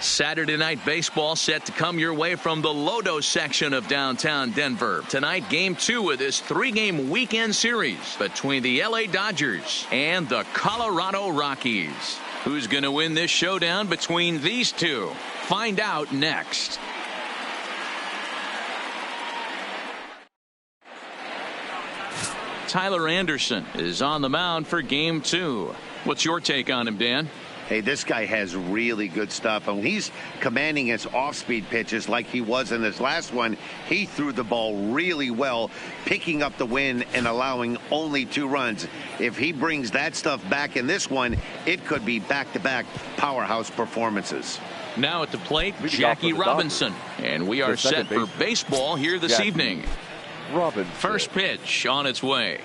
Saturday night baseball set to come your way from the Lodo section of downtown Denver. Tonight, game 2 of this 3-game weekend series between the LA Dodgers and the Colorado Rockies. Who's going to win this showdown between these two? Find out next. Tyler Anderson is on the mound for game 2. What's your take on him, Dan? Hey, this guy has really good stuff, and he's commanding his off-speed pitches like he was in his last one. He threw the ball really well, picking up the win and allowing only 2 runs. If he brings that stuff back in this one, it could be back-to-back powerhouse performances. Now at the plate, Jackie Robinson, and we are set for baseball here this evening. First pitch on its way.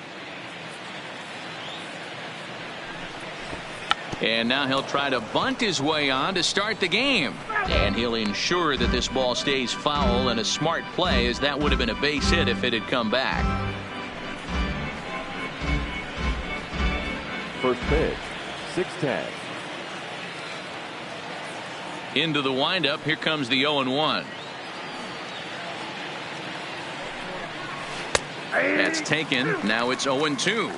And now he'll try to bunt his way on to start the game. And he'll ensure that this ball stays foul, and a smart play, as that would have been a base hit if it had come back. First pitch, 6-10. Into the windup. Here comes the 0-1. That's taken. Now it's 0-2.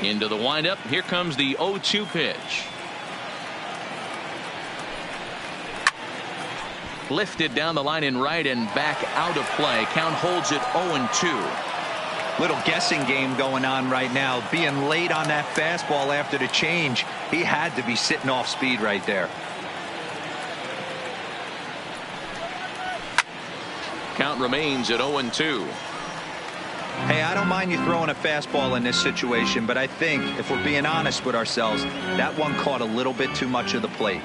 Into the windup. Here comes the 0-2 pitch. Lifted down the line in right and back out of play. Count holds it 0-2. Little guessing game going on right now. Being late on that fastball after the change. He had to be sitting off speed right there. Count remains at 0-2. Hey, I don't mind you throwing a fastball in this situation, but I think if we're being honest with ourselves, that one caught a little bit too much of the plate.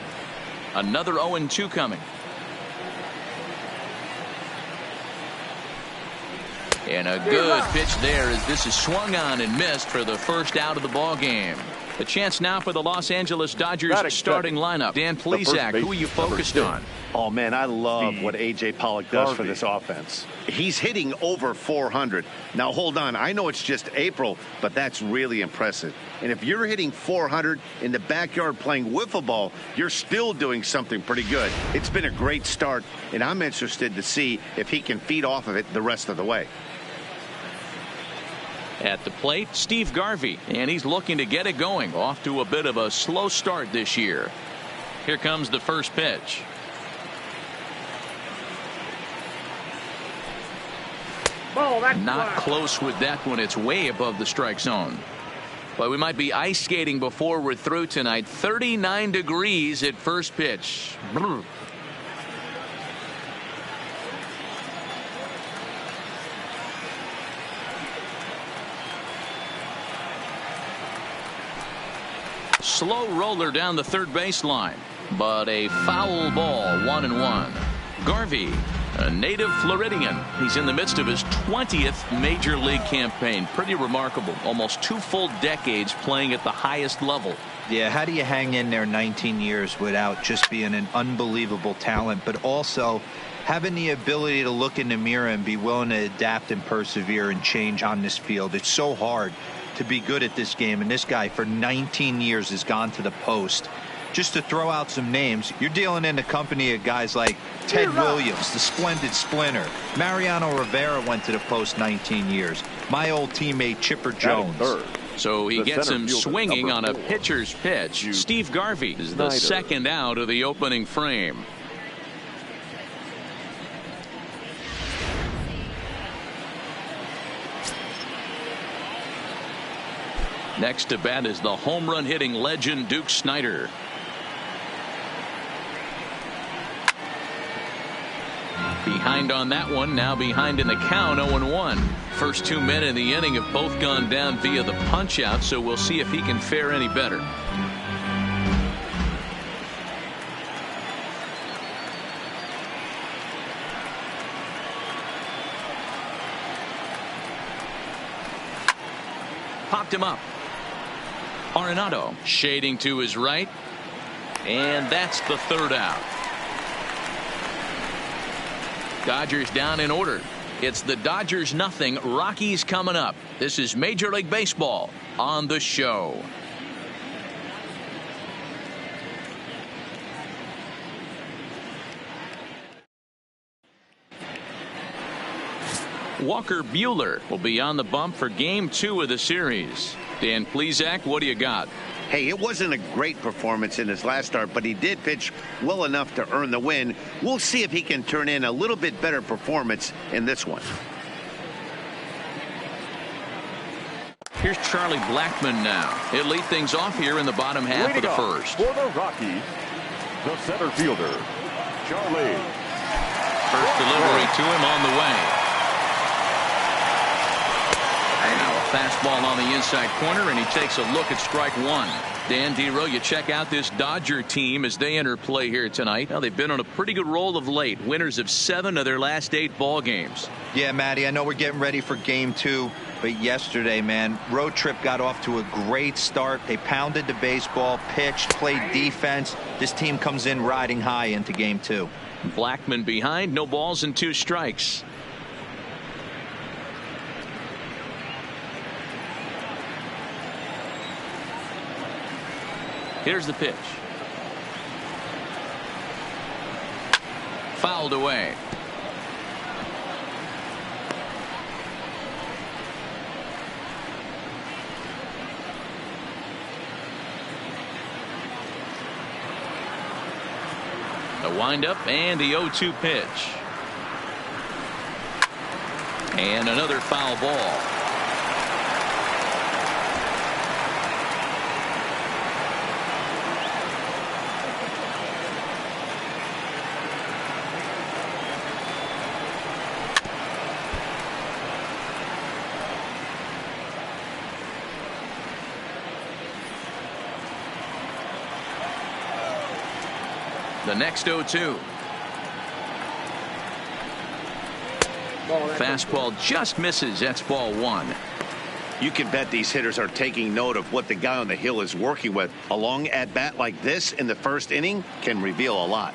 Another 0-2 coming. And a good pitch there as this is swung on and missed for the first out of the ball game. The chance now for the Los Angeles Dodgers starting lineup. Dan Plesac, who are you focused on? Oh, man, I love what A.J. Pollock does for this offense. He's hitting over 400. Now, hold on. I know it's just April, but that's really impressive. And if you're hitting 400 in the backyard playing wiffle ball, you're still doing something pretty good. It's been a great start, and I'm interested to see if he can feed off of it the rest of the way. At the plate, Steve Garvey, and he's looking to get it going. Off to a bit of a slow start this year. Here comes the first pitch. Not close with that one. It's way above the strike zone. But we might be ice skating before we're through tonight. 39 degrees at first pitch. Slow roller down the third baseline, but a foul ball. 1-1. Garvey, a native Floridian. He's in the midst of his 20th major league campaign. Pretty remarkable. Almost 2 full decades playing at the highest level. Yeah, how do you hang in there 19 years without just being an unbelievable talent, but also having the ability to look in the mirror and be willing to adapt and persevere and change on this field? It's so hard to be good at this game, and this guy for 19 years has gone to the post. Just to throw out some names, you're dealing in the company of guys like Ted Williams, the splendid splinter. Mariano Rivera went to the post 19 years. My old teammate Chipper Jones. So he gets him swinging on a pitcher's pitch. Steve Garvey is the second out of the opening frame. Next to bat is the home run hitting legend Duke Snider. Behind on that one, now behind in the count, 0-1. First 2 men in the inning have both gone down via the punch out, so we'll see if he can fare any better. Popped him up. Arenado shading to his right, and that's the third out. Dodgers down in order. It's the Dodgers nothing, Rockies coming up. This is Major League Baseball on the show. Walker Buehler will be on the bump for Game 2 of the series. Dan Plesac, what do you got? Hey, it wasn't a great performance in his last start, but he did pitch well enough to earn the win. We'll see if he can turn in a little bit better performance in this one. Here's Charlie Blackmon now. He'll lead things off here in the bottom half of the first. For the Rockies, the center fielder, Charlie. First delivery to him on the way. Now a fastball on the inside corner, and he takes a look at strike one. Dan Dero, you check out this Dodger team as they enter play here tonight. Now they've been on a pretty good roll of late. Winners of 7 of their last 8 ball games. Yeah, Matty, I know we're getting ready for Game 2, but yesterday, man, road trip got off to a great start. They pounded the baseball, pitched, played defense. This team comes in riding high into Game 2. Blackmon behind, no balls and 2 strikes. Here's the pitch. Fouled away. The windup and the 0-2 pitch. And another foul ball. The next 0-2. Fastball just misses. That's ball 1. You can bet these hitters are taking note of what the guy on the hill is working with. A long at bat like this in the first inning can reveal a lot.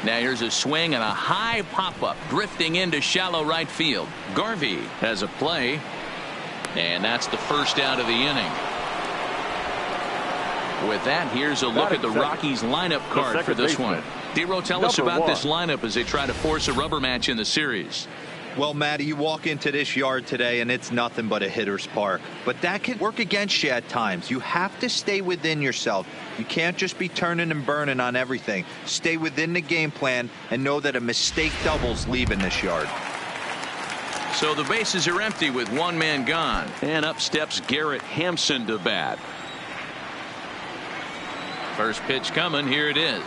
Now here's a swing and a high pop-up drifting into shallow right field. Garvey has a play. And that's the first out of the inning. With that, here's a look at the Rockies lineup card for this one. Dero, tell us about this lineup as they try to force a rubber match in the series. Well, Matty, you walk into this yard today and it's nothing but a hitter's park. But that can work against you at times. You have to stay within yourself. You can't just be turning and burning on everything. Stay within the game plan and know that a mistake doubles leaving this yard. So the bases are empty with 1 man gone. And up steps Garrett Hampson to bat. First pitch coming. Here it is.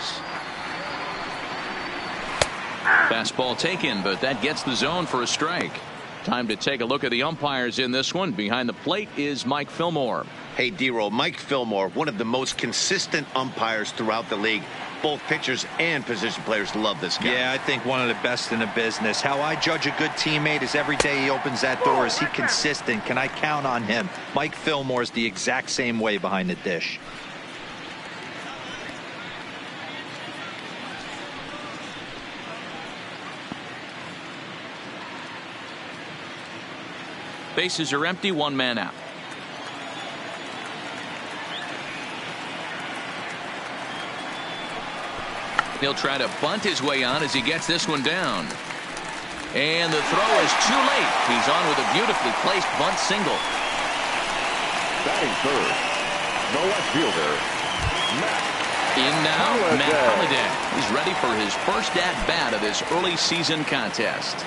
Fastball taken, but that gets the zone for a strike. Time to take a look at the umpires in this one. Behind the plate is Mike Fillmore. Hey, Dero, Mike Fillmore, one of the most consistent umpires throughout the league. Both pitchers and position players love this guy. Yeah, I think one of the best in the business. How I judge a good teammate is every day he opens that door. Is he consistent? Can I count on him? Mike Fillmore is the exact same way behind the dish. Bases are empty, 1 man out. He'll try to bunt his way on as he gets this one down. And the throw is too late. He's on with a beautifully placed bunt single. Batting third, the left fielder, Matt. In now, Matt Holliday. He's ready for his first at-bat of this early season contest.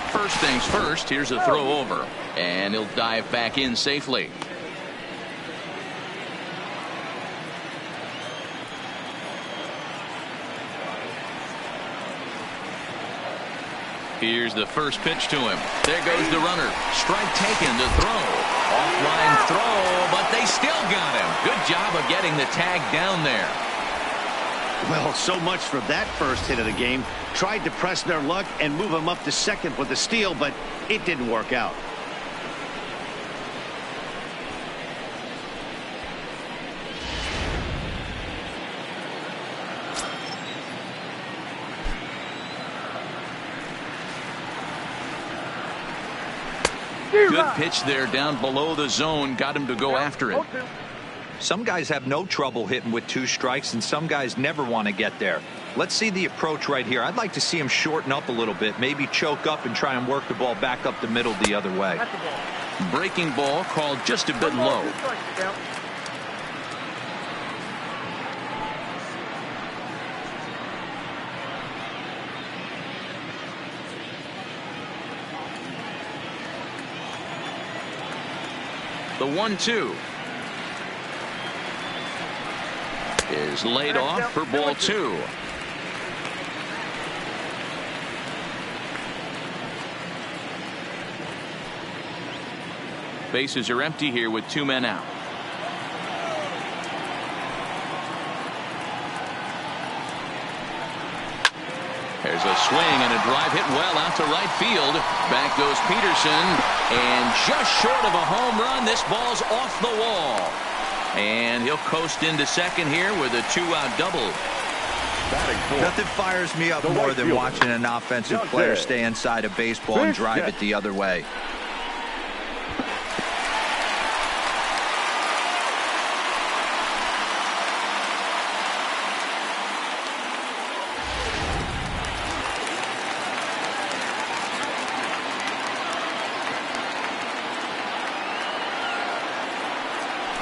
First things first, here's a throw over. And he'll dive back in safely. Here's the first pitch to him. There goes the runner. Strike taken to throw. Offline throw, but they still got him. Good job of getting the tag down there. Well, so much for that first hit of the game. Tried to press their luck and move him up to second with a steal, but it didn't work out. Good pitch there down below the zone. Got him to go after it. Some guys have no trouble hitting with 2 strikes, and some guys never want to get there. Let's see the approach right here. I'd like to see him shorten up a little bit, maybe choke up and try and work the ball back up the middle the other way. Breaking ball called just a bit low. The 1-2 is laid off for ball 2. Bases are empty here with 2 men out. There's a swing and a drive hit well out to right field. Back goes Peterson, and just short of a home run. This ball's off the wall. And he'll coast into second here with a 2-out double. Nothing fires me up more than watching an offensive player stay inside a baseball and drive it the other way.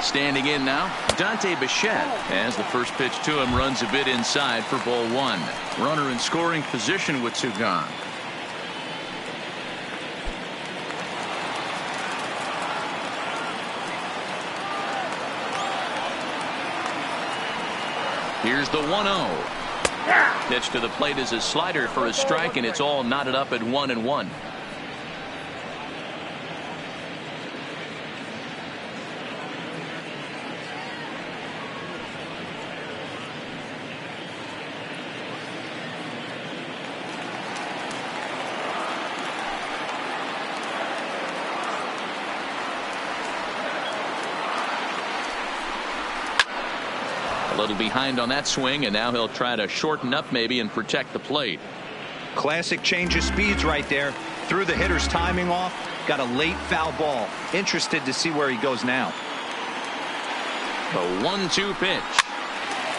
Standing in now, Dante Bichette, as the first pitch to him runs a bit inside for ball 1. Runner in scoring position with 2 gone. Here's the 1-0. Pitch to the plate is a slider for a strike, and it's all knotted up at 1-1. A little behind on that swing, and now he'll try to shorten up maybe and protect the plate. Classic change of speeds right there. Threw the hitter's timing off. Got a late foul ball. Interested to see where he goes now. The 1-2 pitch.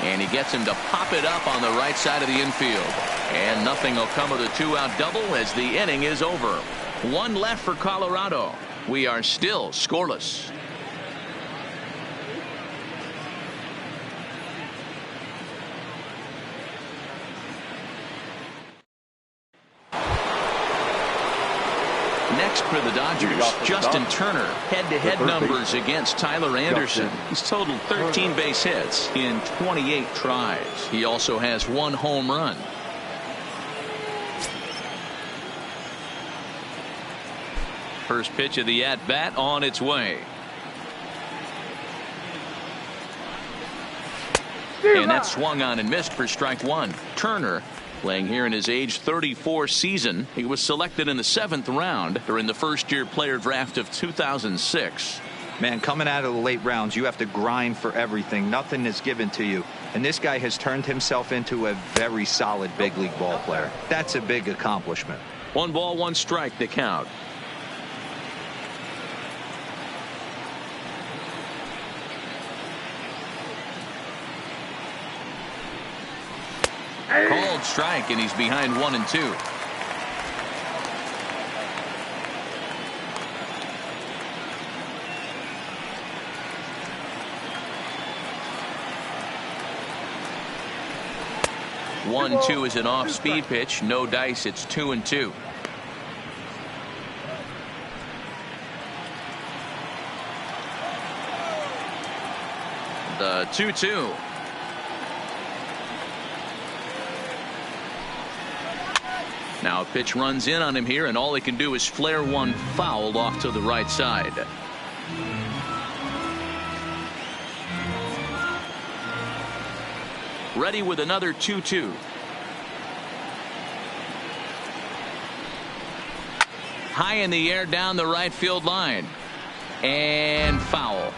And he gets him to pop it up on the right side of the infield. And nothing will come of the 2-out double as the inning is over. 1 left for Colorado. We are still scoreless. Next for the Dodgers, Justin Turner. Head-to-head numbers against Tyler Anderson. He's totaled 13 base hits in 28 tries. He also has 1 home run. First pitch of the at-bat on its way. And that swung on and missed for strike 1. Turner, playing here in his age 34 season. He was selected in the 7th round during the first-year player draft of 2006. Man, coming out of the late rounds, you have to grind for everything. Nothing is given to you. And this guy has turned himself into a very solid big league ball player. That's a big accomplishment. 1 ball, 1 strike, the count. Called strike, and he's behind 1 and 2. One, 2 is an off-speed pitch. No dice. It's 2-2. The 2-2. Now a pitch runs in on him here, and all he can do is flare one foul off to the right side. Ready with another 2-2. High in the air down the right field line. And foul.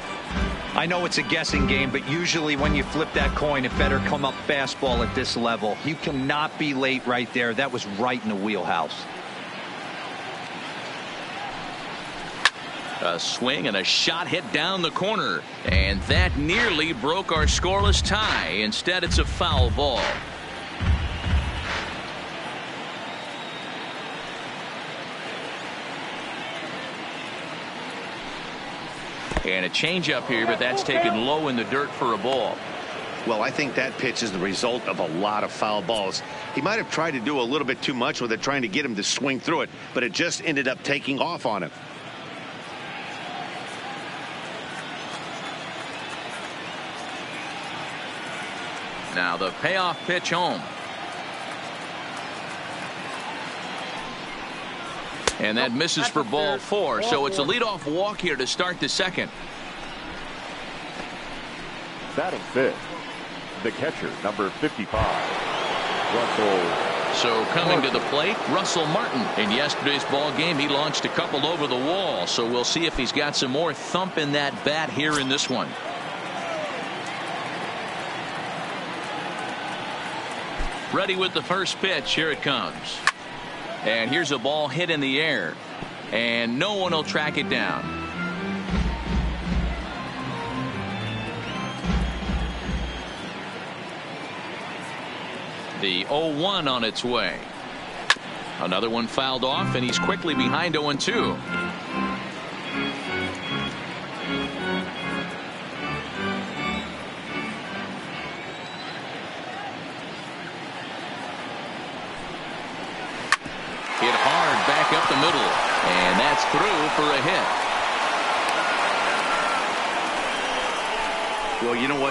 I know it's a guessing game, but usually when you flip that coin, it better come up fastball at this level. You cannot be late right there. That was right in the wheelhouse. A swing and a shot hit down the corner. And that nearly broke our scoreless tie. Instead, it's a foul ball. And a changeup here, but that's taken low in the dirt for a ball. Well, I think that pitch is the result of a lot of foul balls. He might have tried to do a little bit too much with it, trying to get him to swing through it, but it just ended up taking off on him. Now the payoff pitch home. And that misses for ball 4, so it's a leadoff walk here to start the second. Batting fifth, the catcher, number 55, Russell. So coming to the plate, Russell Martin. In yesterday's ball game, he launched a couple over the wall, so we'll see if he's got some more thump in that bat here in this one. Ready with the first pitch. Here it comes. And here's a ball hit in the air. And no one will track it down. The 0-1 on its way. Another one fouled off, and he's quickly behind 0-2. Hit hard back up the middle, and that's through for a hit. Well, you know what?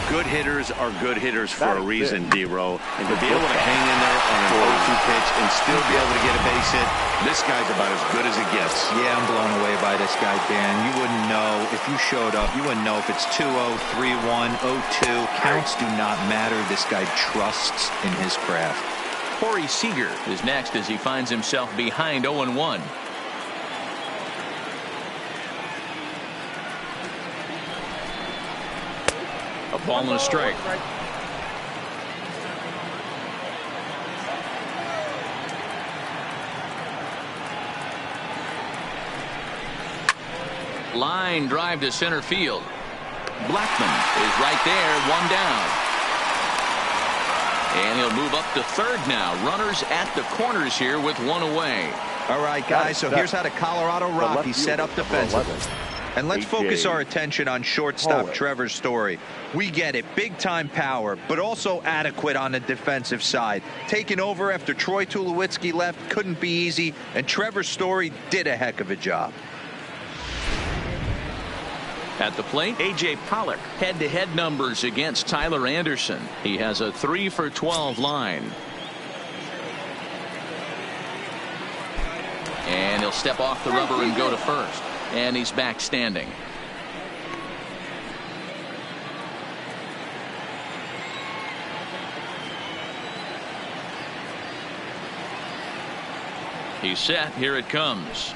Good hitters are good hitters for a reason, D-Row. And to be able to hang in there on an 0-2 pitch and still be able to get a base hit, this guy's about as good as it gets. Yeah, I'm blown away by this guy, Dan. You wouldn't know if you showed up. You wouldn't know if it's 2-0, 3-1, 0-2. Counts do not matter. This guy trusts in his craft. Corey Seager is next as he finds himself behind 0-1. A ball and a strike. Line drive to center field. Blackman is right there, one down. And he'll move up to third now. Runners at the corners here with one away. All right, guys, so here's how the Colorado Rockies set up defensively. And let's focus our attention on shortstop Trevor Story. We get it, big-time power, but also adequate on the defensive side. Taking over after Troy Tulowitzki left couldn't be easy, and Trevor Story did a heck of a job. At the plate, A.J. Pollock. Head-to-head numbers against Tyler Anderson. He has a 3-for-12 line. And he'll step off the rubber and go to first. And he's back standing. He's set. Here it comes.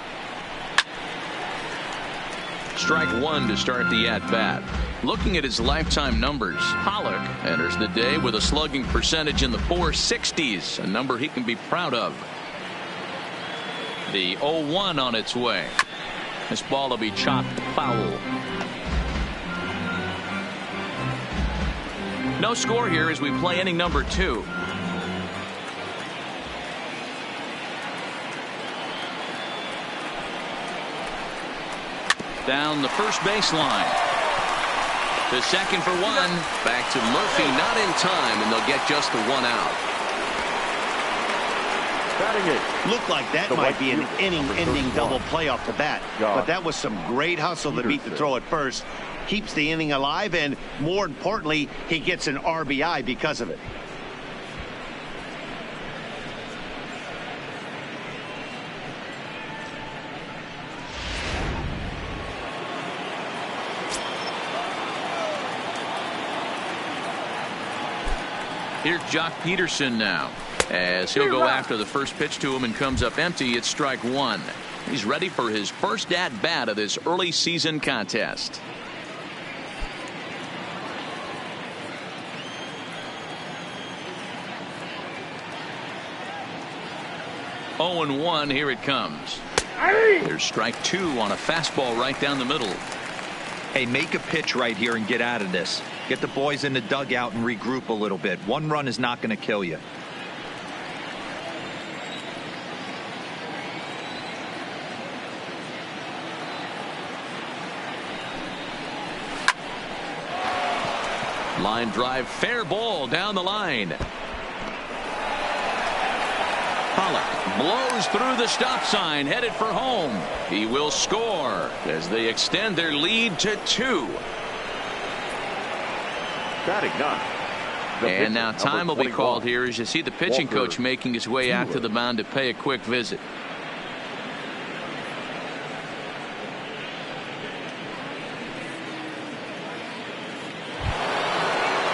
Strike one to start the at-bat. Looking at his lifetime numbers, Pollock enters the day with a slugging percentage in the 460s, a number he can be proud of. The 0-1 on its way. This ball will be chopped foul. No score here as we play inning number 2. Down the first baseline. To second for one. Back to Murphy, not in time, and they'll get just the one out. Looked like that might be an inning-ending double play off the bat. But that was some great hustle to beat the throw at first. Keeps the inning alive, and more importantly, he gets an RBI because of it. Here's Jock Peterson now, as he'll go after the first pitch to him and comes up empty. It's strike one. He's ready for his first at-bat of this early season contest. Oh, 0-1. Here it comes. There's strike 2 on a fastball right down the middle. Hey, make a pitch right here and get out of this. Get the boys in the dugout and regroup a little bit. One run is not going to kill you. Line drive, fair ball down the line. Pollock blows through the stop sign, headed for home. He will score as they extend their lead to 2. Batting ninth. And now time will be called here as you see the pitching coach making his way out to the mound to pay a quick visit.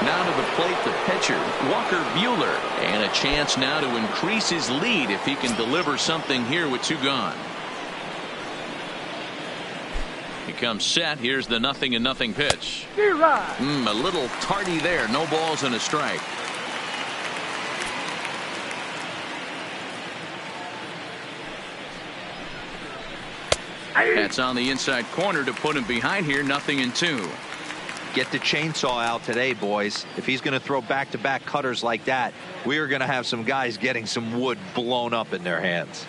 Now to the plate, the pitcher, Walker Buehler, and a chance now to increase his lead if he can deliver something here with 2 gone. He comes set. Here's the 0-0 pitch. A little tardy there. No balls and a strike. That's on the inside corner to put him behind here. 0-2. Get the chainsaw out today, boys. If he's going to throw back-to-back cutters like that, we are going to have some guys getting some wood blown up in their hands.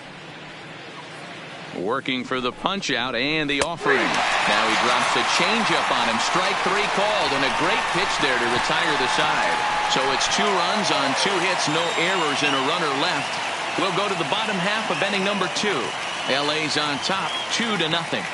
Working for the punch out and the offering. Now he drops a changeup on him. Strike 3 called, and a great pitch there to retire the side. So it's 2 runs on 2 hits, no errors, and a runner left. We'll go to the bottom half of inning number 2. LA's on top, 2-0.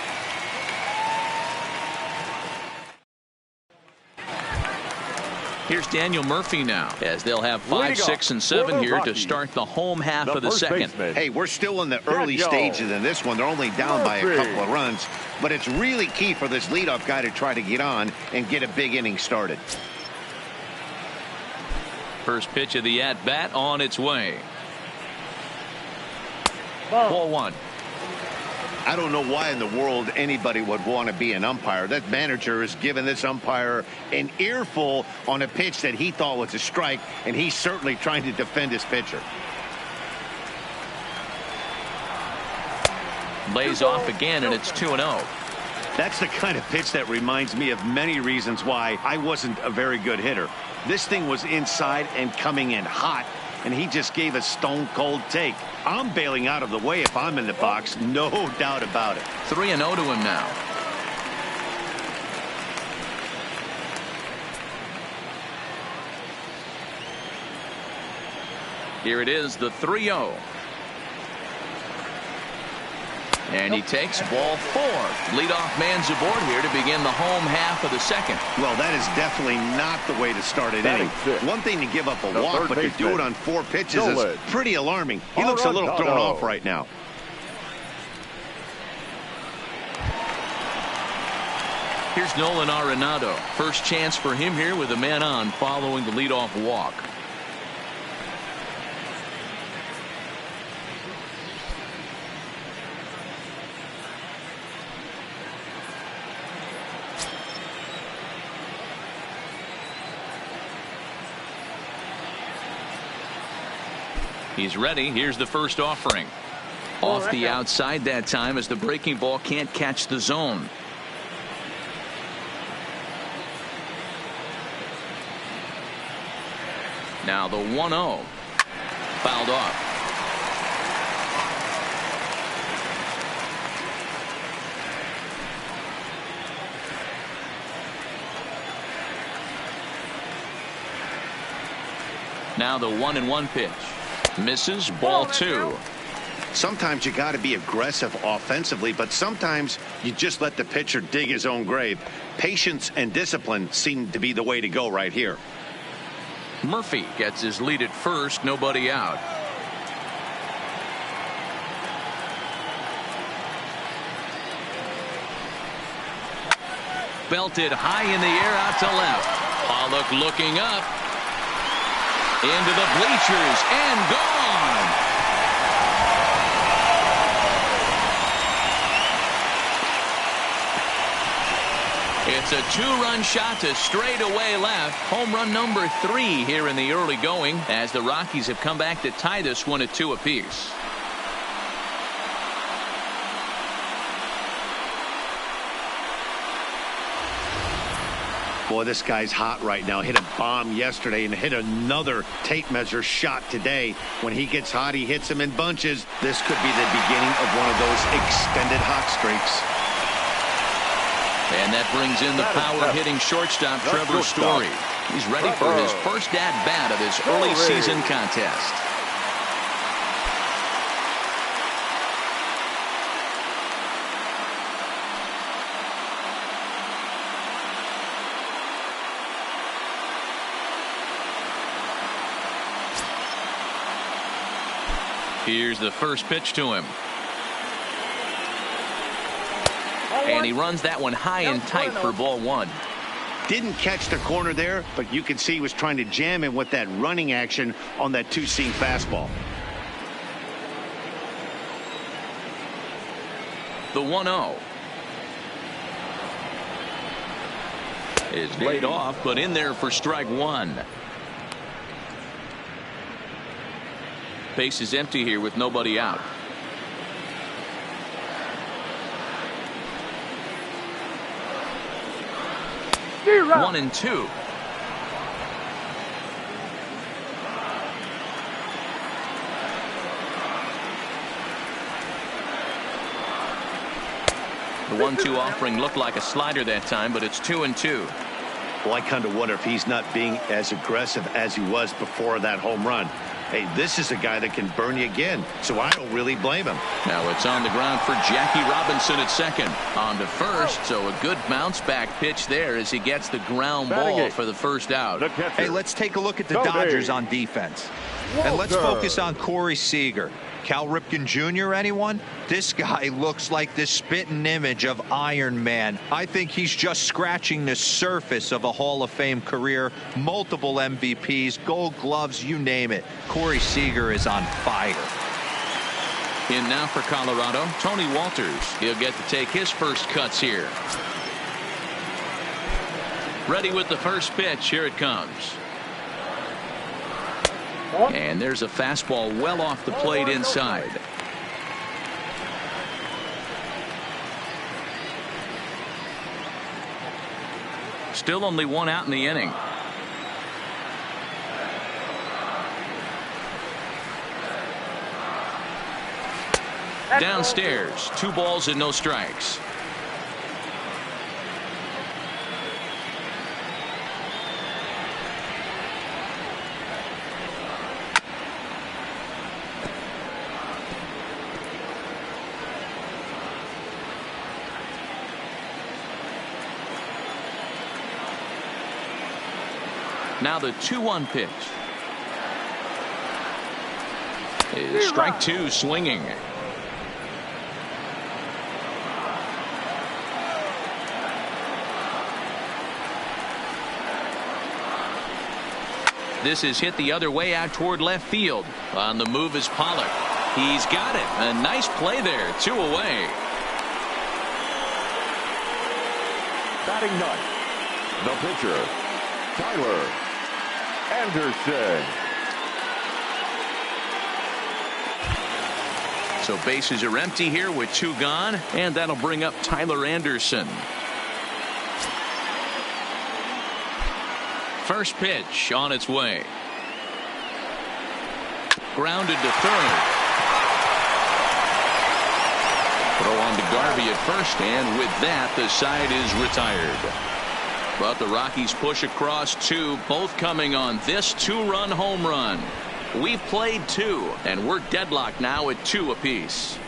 Here's Daniel Murphy now, as they'll have 5, 6, and 7 here to start the home half of the second. Hey, we're still in the early stages in this one. They're only down by a couple of runs, but it's really key for this leadoff guy to try to get on and get a big inning started. First pitch of the at-bat on its way. Ball 1. I don't know why in the world anybody would want to be an umpire. That manager has given this umpire an earful on a pitch that he thought was a strike, and he's certainly trying to defend his pitcher. Lays off again, and it's 2-0. That's the kind of pitch that reminds me of many reasons why I wasn't a very good hitter. This thing was inside and coming in hot, and he just gave a stone-cold take. I'm bailing out of the way if I'm in the box, no doubt about it. 3-0 to him now. Here it is, the 3-0. And he takes ball 4. Leadoff man's aboard here to begin the home half of the second. Well, that is definitely not the way to start an inning. One thing to give up a walk, but to do it on 4 pitches is pretty alarming. He looks a little thrown off right now. Here's Nolan Arenado. First chance for him here with a man on following the leadoff walk. He's ready. Here's the first offering. Off the outside that time as the breaking ball can't catch the zone. Now the 1-0. Fouled off. Now the 1-1 pitch. Misses, ball 2. Sometimes you got to be aggressive offensively, but sometimes you just let the pitcher dig his own grave. Patience and discipline seem to be the way to go right here. Murphy gets his lead at first, nobody out. Belted high in the air out to left. Pollock looking up. Into the bleachers and gone. It's a 2-run shot to straightaway left. Home run number 3 here in the early going as the Rockies have come back to tie this one at 2 apiece. Boy, this guy's hot right now. Hit a bomb yesterday and hit another tape measure shot today. When he gets hot, he hits them in bunches. This could be the beginning of one of those extended hot streaks. And that brings in the power-hitting shortstop, Trevor Story. He's ready for his first at-bat of this early season contest. Here's the first pitch to him. And he runs that one high and tight for ball one. Didn't catch the corner there, but you can see he was trying to jam him with that running action on that two-seam fastball. The 1-0 is laid off, but in there for strike one. Base is empty here with nobody out. Zero. 1-2. The 1-2 offering looked like a slider that time, but it's 2-2. Well, I kind of wonder if he's not being as aggressive as he was before that home run. Hey, this is a guy that can burn you again, so I don't really blame him. Now it's on the ground for Jackie Robinson at second. On to first, so a good bounce-back pitch there as he gets the ground ball for the first out. Hey, let's take a look at the Dodgers on defense. And let's focus on Corey Seager. Cal Ripken Jr., anyone? This guy looks like the spitting image of Iron Man. I think he's just scratching the surface of a Hall of Fame career. Multiple MVPs, Gold Gloves, you name it. Corey Seager is on fire. In now for Colorado, Tony Walters. He'll get to take his first cuts here. Ready with the first pitch. Here it comes. And there's a fastball well off the plate inside. Still only one out in the inning. Downstairs, 2 balls and no strikes. Now the 2-1 pitch. Is strike 2 swinging. This is hit the other way out toward left field. On the move is Pollock. He's got it. A nice play there. 2 away. Batting ninth, the pitcher, Tyler Anderson. So bases are empty here with 2 gone, and that'll bring up Tyler Anderson. First pitch on its way. Grounded to third. Throw on to Garvey at first, and with that the side is retired. But the Rockies push across 2, both coming on this 2-run home run. We've played 2, and we're deadlocked now at 2 apiece.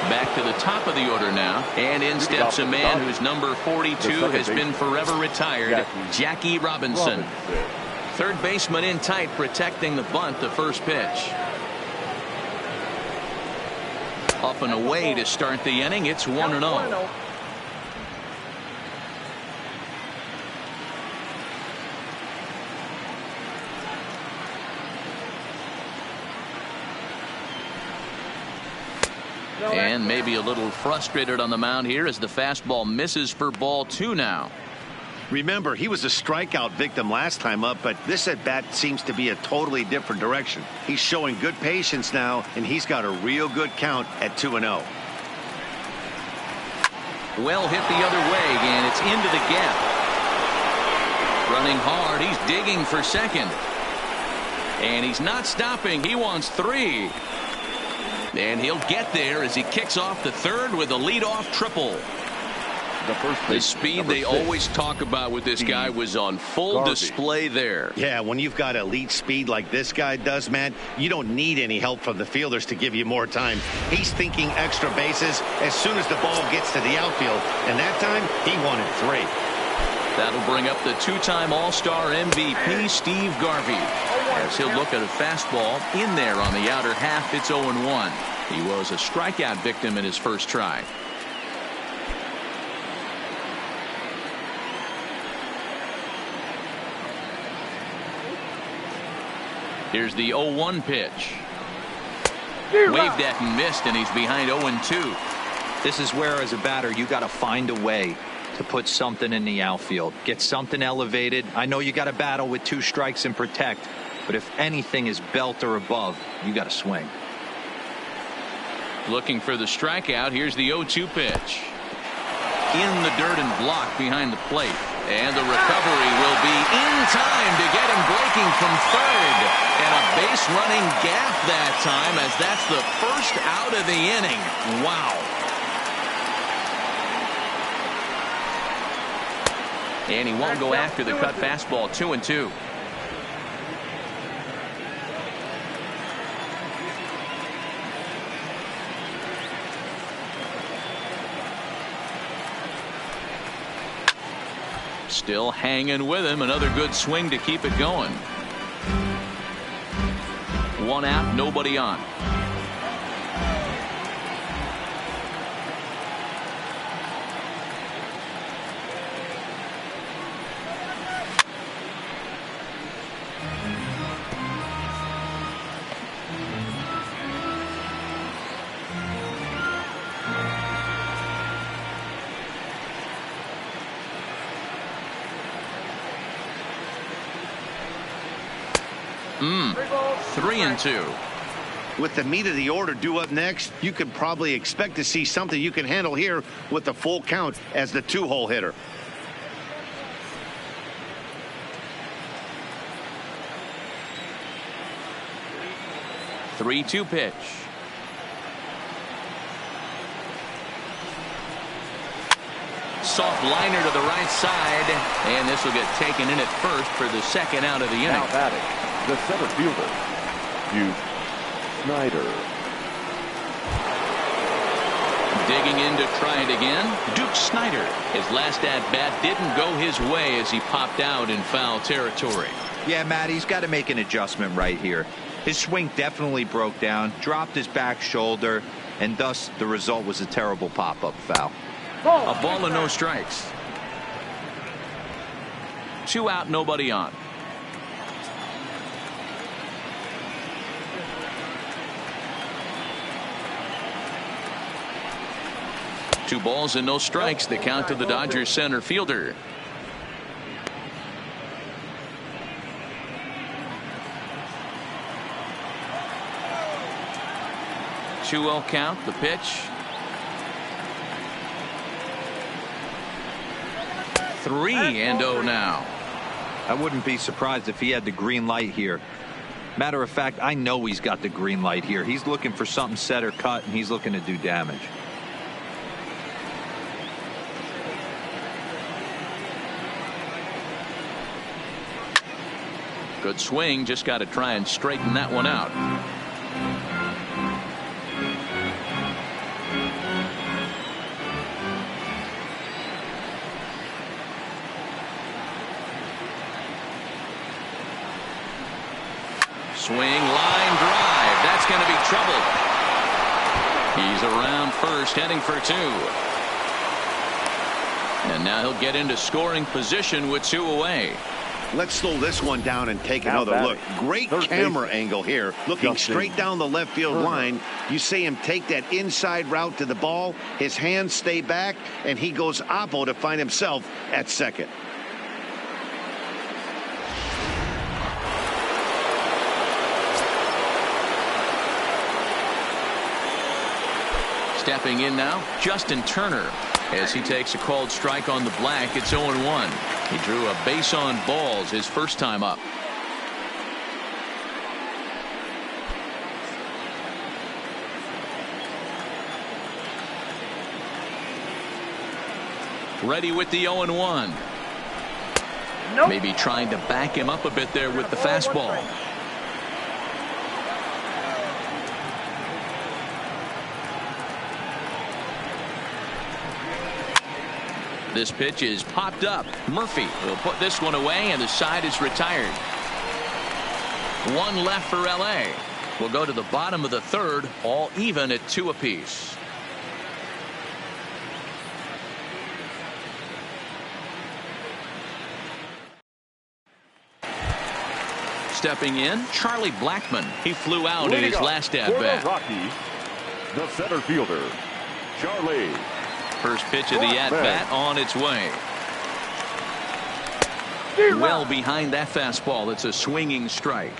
Back to the top of the order now, and in steps a man whose number 42 has been forever retired, Jackie Robinson. Third baseman in tight, protecting the bunt, the first pitch. Up and away to start the inning. It's 1-0. And maybe a little frustrated on the mound here as the fastball misses for ball 2 now. Remember, he was a strikeout victim last time up, but this at bat seems to be a totally different direction. He's showing good patience now, and he's got a real good count at 2-0. Well hit the other way, and it's into the gap. Running hard, he's digging for second. And he's not stopping. He wants 3. And he'll get there as he kicks off the third with a leadoff triple. The speed they always talk about with this guy was on full display there. Yeah, when you've got elite speed like this guy does, man, you don't need any help from the fielders to give you more time. He's thinking extra bases as soon as the ball gets to the outfield, and that time he wanted 3. That'll bring up the 2-time All-Star MVP Steve Garvey as he'll look at a fastball in there on the outer half. It's 0-1. He was a strikeout victim in his first try. Here's the 0-1 pitch. Waved at and missed, and he's behind 0-2. This is where, as a batter, you got to find a way to put something in the outfield. Get something elevated. I know you got to battle with 2 strikes and protect, but if anything is belt or above, you got to swing. Looking for the strikeout. Here's the 0-2 pitch. In the dirt and blocked behind the plate. And the recovery will be in time to get him breaking from third. And a base running gap that time, as that's the first out of the inning. Wow. And he won't go after the cut fastball. 2-2. Still hanging with him. Another good swing to keep it going. 1 out, nobody on. Three and two. With the meat of the order due up next, you could probably expect to see something you can handle here with the full count as the 2-hole hitter. Three-two pitch. Soft liner to the right side, and this will get taken in at first for the second out of the inning. Now batting, the center fielder, Duke Snyder. Digging in to try it again, Duke Snyder. His last at-bat didn't go his way as he popped out in foul territory. Yeah, Matt, he's got to make an adjustment right here. His swing definitely broke down, dropped his back shoulder, and thus the result was a terrible pop-up foul. A ball and no strikes. 2 out, nobody on. Two balls and no strikes. The count to the Dodgers center fielder. Two-0 count. The pitch. 3-0 now. I wouldn't be surprised if he had the green light here. Matter of fact, I know he's got the green light here. He's looking for something set or cut, and he's looking to do damage. Good swing. Just got to try and straighten that one out. Swing, line drive. That's going to be trouble. He's around first, heading for 2. And now he'll get into scoring position with 2 away. Let's slow this one down and take another look. Great camera angle here. Looking straight down the left field line. You see him take that inside route to the ball. His hands stay back, and he goes oppo to find himself at second. Stepping in now, Justin Turner. As he takes a called strike on the black, it's 0-1. He drew a base on balls his first time up. Ready with the 0-1. Nope. Maybe trying to back him up a bit there with the fastball. This pitch is popped up. Murphy will put this one away, and the side is retired. One left for LA. We'll go to the bottom of the third, all even at 2 apiece. Stepping in, Charlie Blackmon. He flew out in his last at-bat. Rockies, the center fielder, Charlie. First pitch of the at-bat on its way. Well behind that fastball. It's a swinging strike.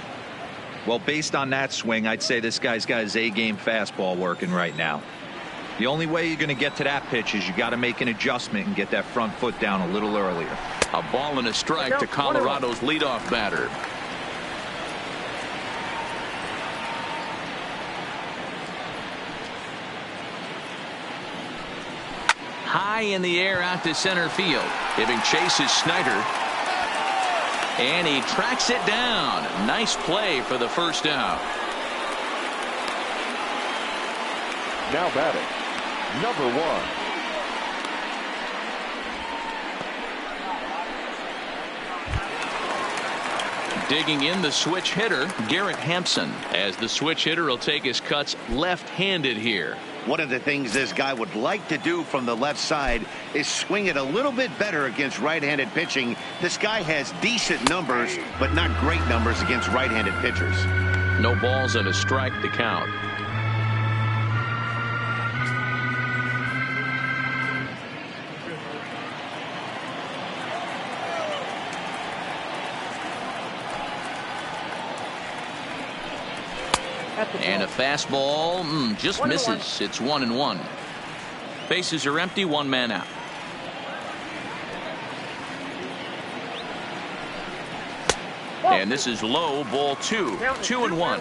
Well, based on that swing, I'd say this guy's got his A-game fastball working right now. The only way you're going to get to that pitch is you got to make an adjustment and get that front foot down a little earlier. A ball and a strike to Colorado's leadoff batter. High in the air out to center field. Giving chase is Snyder. And he tracks it down. Nice play for the first out. Now batting, number 1. Digging in the switch hitter, Garrett Hampson, as the switch hitter will take his cuts left-handed here. One of the things this guy would like to do from the left side is swing it a little bit better against right-handed pitching. This guy has decent numbers, but not great numbers against right-handed pitchers. No balls and a strike to count. And a fastball just misses. It's 1-1. Bases are empty, 1 man out. And this is low, ball 2. 2-1.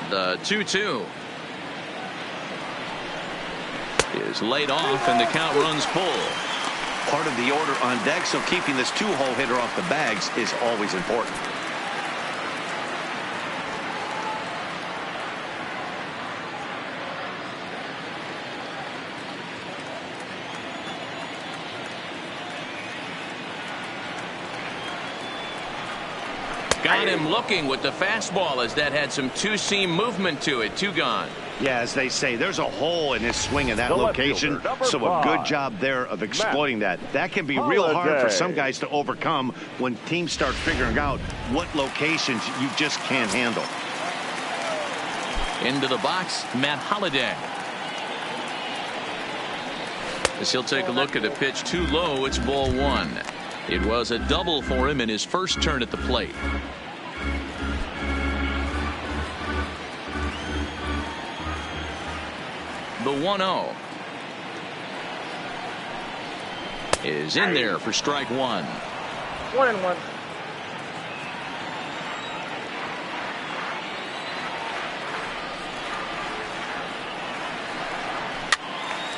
The 2-2 is laid off, and the count runs full. Part of the order on deck, so keeping this 2-hole hitter off the bags is always important. Got him looking with the fastball, as that had some two-seam movement to it. 2 gone. Yeah, as they say, there's a hole in his swing in that The left location, fielder, number so a 5. good job there of exploiting that. That can be real hard for some guys to overcome when teams start figuring out what locations you just can't handle. Into the box, Matt Holliday. As he'll take a look at a pitch too low, it's ball 1. It was a double for him in his first turn at the plate. The 1-0 is in there for strike 1. 1-1.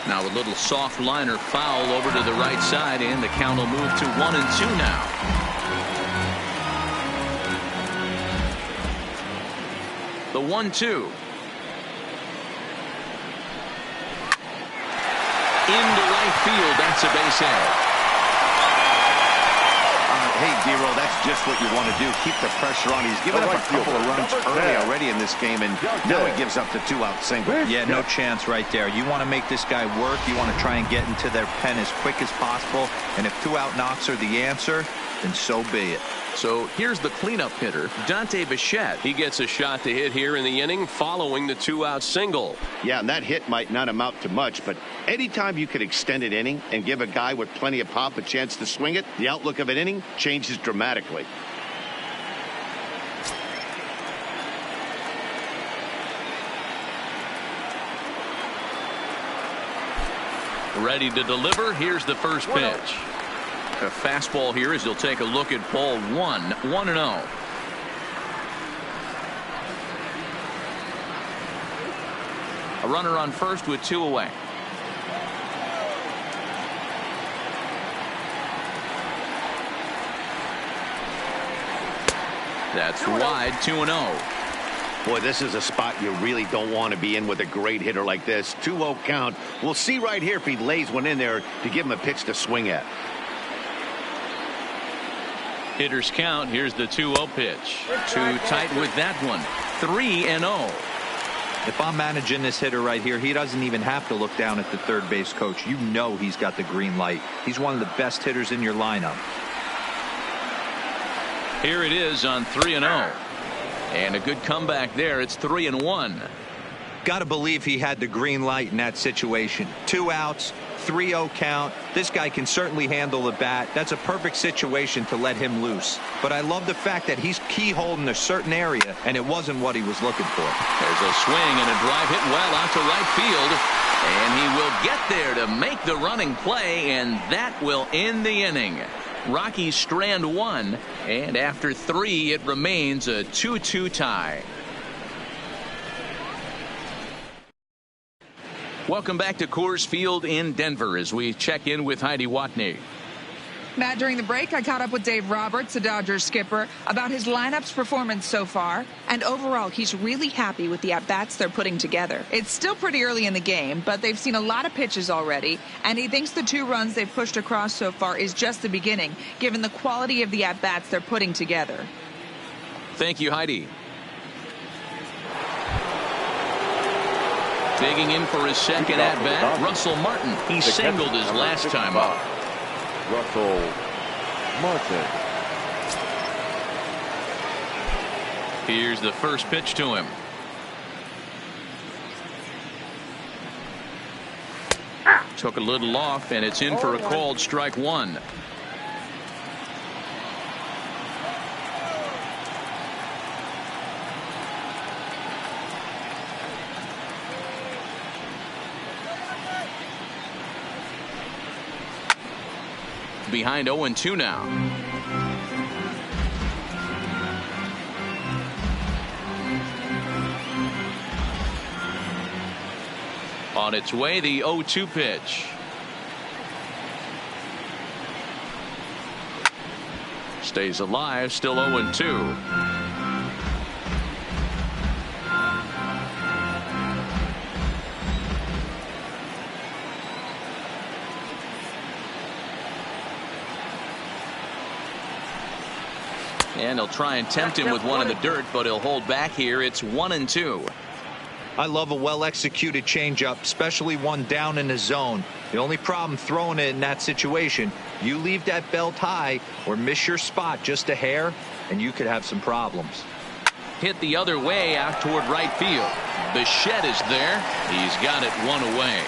Now a little soft liner foul over to the right side, and the count will move to 1-2 now. The 1-2. Into right field. That's a base hit. Hey, D-Roll, that's just what you want to do. Keep the pressure on. He's given up a couple of runs early already in this game, and now he gives up the 2-out single. Yeah, no chance right there. You want to make this guy work. You want to try and get into their pen as quick as possible. And if 2-out knocks are the answer, then so be it. So here's the cleanup hitter, Dante Bichette. He gets a shot to hit here in the inning following the 2-out single. Yeah, and that hit might not amount to much, but anytime you can extend an inning and give a guy with plenty of pop a chance to swing it, the outlook of an inning changes dramatically. Ready to deliver. Here's the first pitch. A fastball here as he'll take a look at ball 1, 1-0. A runner on first with 2 away. That's wide, 2-0. Boy, this is a spot you really don't want to be in with a great hitter like this. 2-0 count. We'll see right here if he lays one in there to give him a pitch to swing at. Hitters count. Here's the 2-0 pitch. Too tight with that one. 3-0. If I'm managing this hitter right here, he doesn't even have to look down at the third base coach. You know he's got the green light. He's one of the best hitters in your lineup. Here it is on 3-0. And a good comeback there. It's 3-1. Got to believe he had the green light in that situation. 2 outs, 3-0 count. This guy can certainly handle the bat. That's a perfect situation to let him loose. But I love the fact that he's keyholding a certain area, and it wasn't what he was looking for. There's a swing and a drive hit well out to right field. And he will get there to make the running play, and that will end the inning. Rockies strand 1, and after 3, it remains a 2-2 tie. Welcome back to Coors Field in Denver as we check in with Heidi Watney. Matt, during the break, I caught up with Dave Roberts, the Dodgers skipper, about his lineup's performance so far. And overall, he's really happy with the at-bats they're putting together. It's still pretty early in the game, but they've seen a lot of pitches already. And he thinks the 2 runs they've pushed across so far is just the beginning, given the quality of the at-bats they're putting together. Thank you, Heidi. Digging in for his second at-bat, Russell Martin. He singled his last time up. Russell Martin. Here's the first pitch to him. Took a little off, and it's in for a called strike 1. Behind 0-2 now. On its way, the 0-2 pitch. Stays alive, still 0-2. And he'll try and tempt him with one in the dirt, but he'll hold back here. It's 1-2. I love a well-executed changeup, especially one down in the zone. The only problem throwing it in that situation, you leave that belt high or miss your spot just a hair, and you could have some problems. Hit the other way out toward right field. Bichette is there. He's got it 1 away.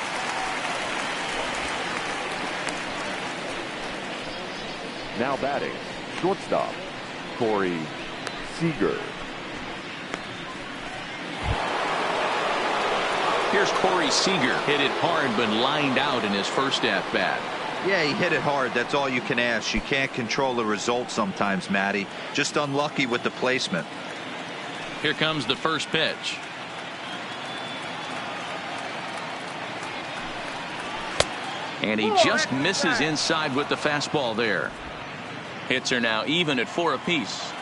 Now batting, shortstop, Corey Seager. Here's Corey Seager. Hit it hard, but lined out in his first at-bat. Yeah, he hit it hard. That's all you can ask. You can't control the result sometimes, Matty. Just unlucky with the placement. Here comes the first pitch. And he just misses inside with the fastball there. Hits are now even at 4 apiece.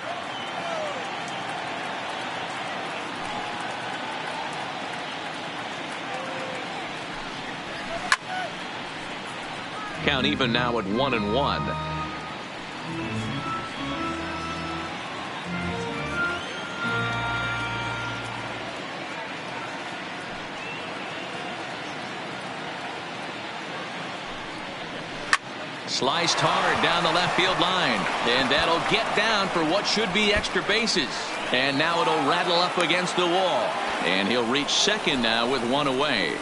Count even now at 1-1. Sliced hard down the left field line. And that'll get down for what should be extra bases. And now it'll rattle up against the wall. And he'll reach second now with one away.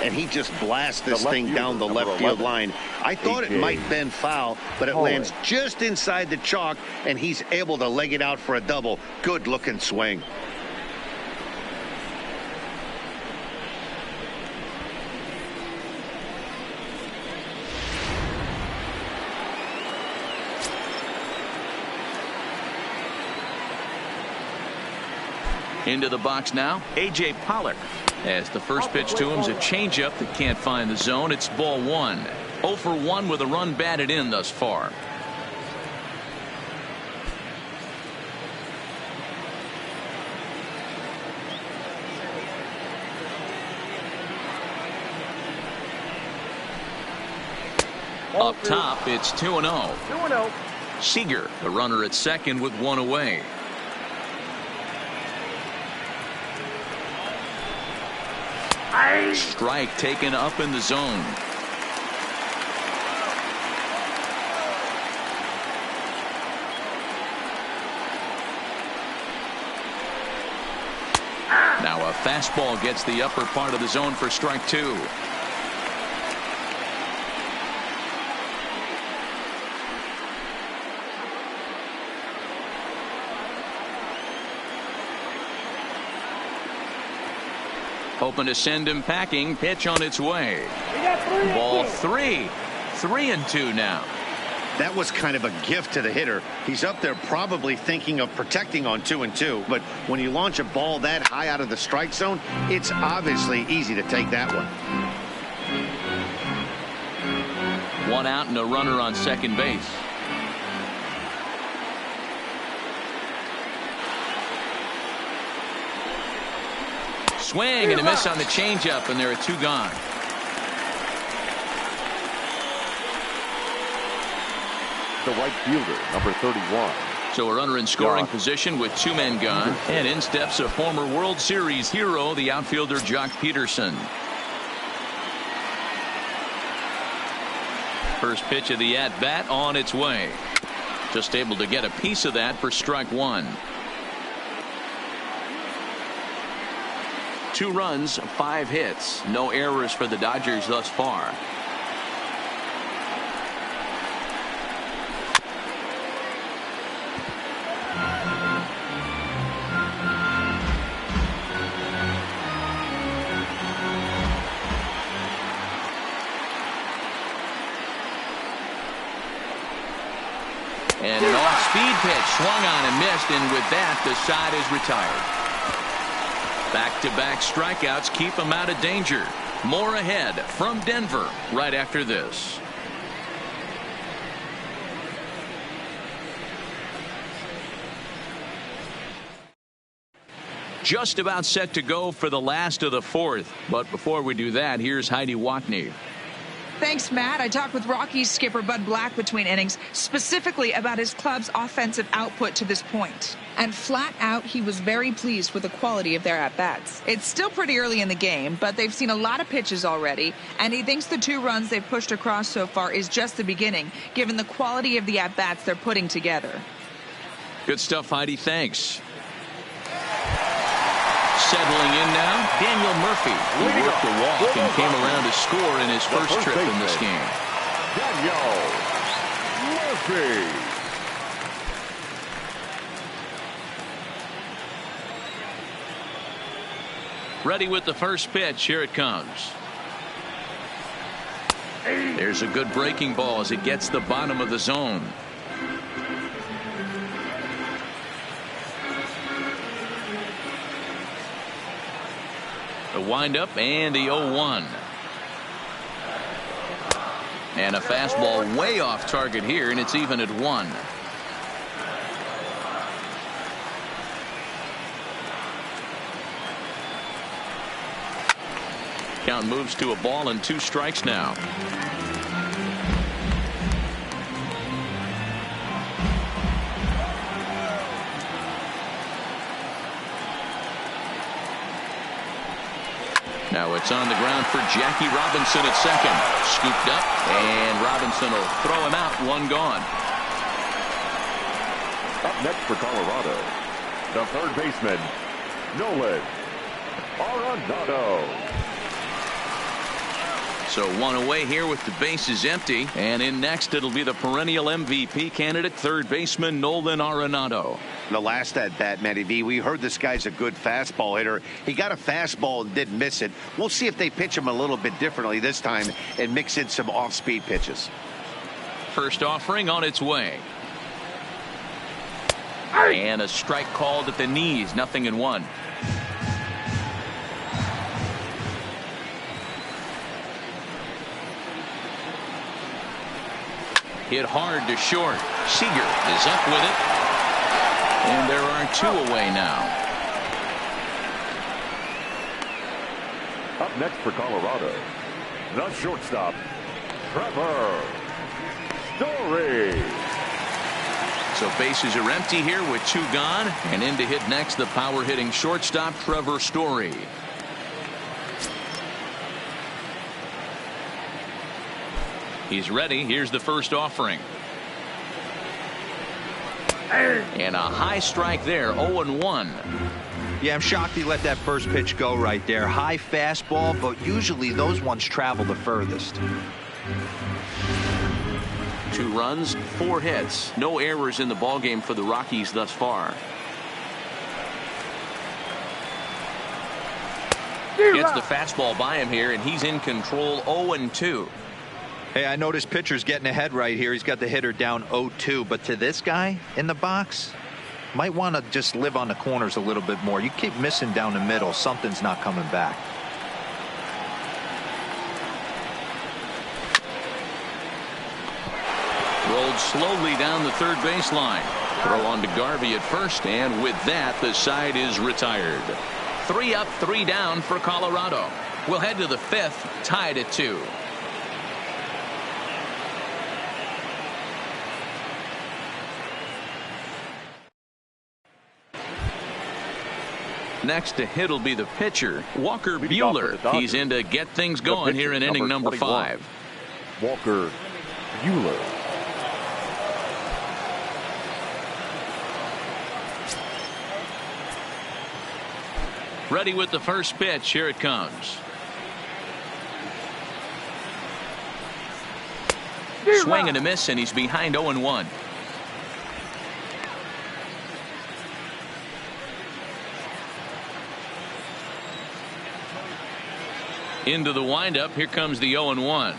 And he just blasts this thing down the left field line. I thought it might bend foul, but it lands just inside the chalk, and he's able to leg it out for a double. Good looking swing. Into the box now, A.J. Pollock. As the first pitch to him is a changeup that can't find the zone. It's ball one. 0 for 1 with a run batted in thus far. Up top, it's 2-0. 2-0. Seager, the runner at second with one away. Strike taken up in the zone. Now a fastball gets the upper part of the zone for strike two. Hoping to send him packing. Pitch on its way. Ball three. 3-2 now. That was kind of a gift to the hitter. He's up there probably thinking of protecting on 2-2. But when you launch a ball that high out of the strike zone, it's obviously easy to take that one. One out and a runner on second base. Swing and a miss on the changeup, and there are two gone. The right fielder, number 31. So a runner in scoring position with two men gone. And in steps a former World Series hero, the outfielder Jock Peterson. First pitch of the at-bat on its way. Just able to get a piece of that for strike one. 2 runs, 5 hits. No errors for the Dodgers thus far. And an off-speed pitch swung on and missed, and with that the side is retired. Back-to-back strikeouts keep him out of danger. More ahead from Denver right after this. Just about set to go for the last of the fourth. But before we do that, here's Heidi Watney. Thanks, Matt. I talked with Rockies skipper Bud Black between innings, specifically about his club's offensive output to this point. And flat out, he was very pleased with the quality of their at-bats. It's still pretty early in the game, but they've seen a lot of pitches already, and he thinks the 2 runs they've pushed across so far is just the beginning, given the quality of the at-bats they're putting together. Good stuff, Heidi. Thanks. Settling in now, Daniel Murphy, who worked the walk and came around to score in his first trip in this game. Daniel Murphy. Ready with the first pitch. Here it comes. There's a good breaking ball as it gets the bottom of the zone. The windup and the 0-1. And a fastball way off target here, and it's even at 1. Count moves to a ball and 2 strikes now. Now it's on the ground for Jackie Robinson at second. Scooped up, and Robinson will throw him out. One gone. Up next for Colorado, the third baseman, Nolan Arenado. So one away here with the bases empty. And in next, it'll be the perennial MVP candidate, third baseman Nolan Arenado. The last at bat, Matty V, we heard this guy's a good fastball hitter. He got a fastball and didn't miss it. We'll see if they pitch him a little bit differently this time and mix in some off-speed pitches. First offering on its way. And a strike called at the knees. 0-1. Hit hard to short. Seager is up with it. And there are two away now. Up next for Colorado, the shortstop, Trevor Story. So bases are empty here with two gone. And in to hit next, the power hitting shortstop, Trevor Story. He's ready. Here's the first offering. And a high strike there. 0-1. Yeah, I'm shocked he let that first pitch go right there. High fastball, but usually those ones travel the furthest. 2 runs, 4 hits. No errors in the ballgame for the Rockies thus far. Gets the fastball by him here, and he's in control. 0-2. Hey, I know this pitcher's getting ahead right here. He's got the hitter down 0-2, but to this guy in the box, might want to just live on the corners a little bit more. You keep missing down the middle, something's not coming back. Rolled slowly down the third baseline. Throw on to Garvey at first, and with that, the side is retired. 3 up, 3 down for Colorado. We'll head to the 5th, tied at 2. Next to hit will be the pitcher, Walker Buehler. He's in to get things going here in inning number 5. Walker Buehler. Ready with the first pitch. Here it comes. Swing and a miss, and he's behind 0-1. Into the windup. Here comes the 0-1.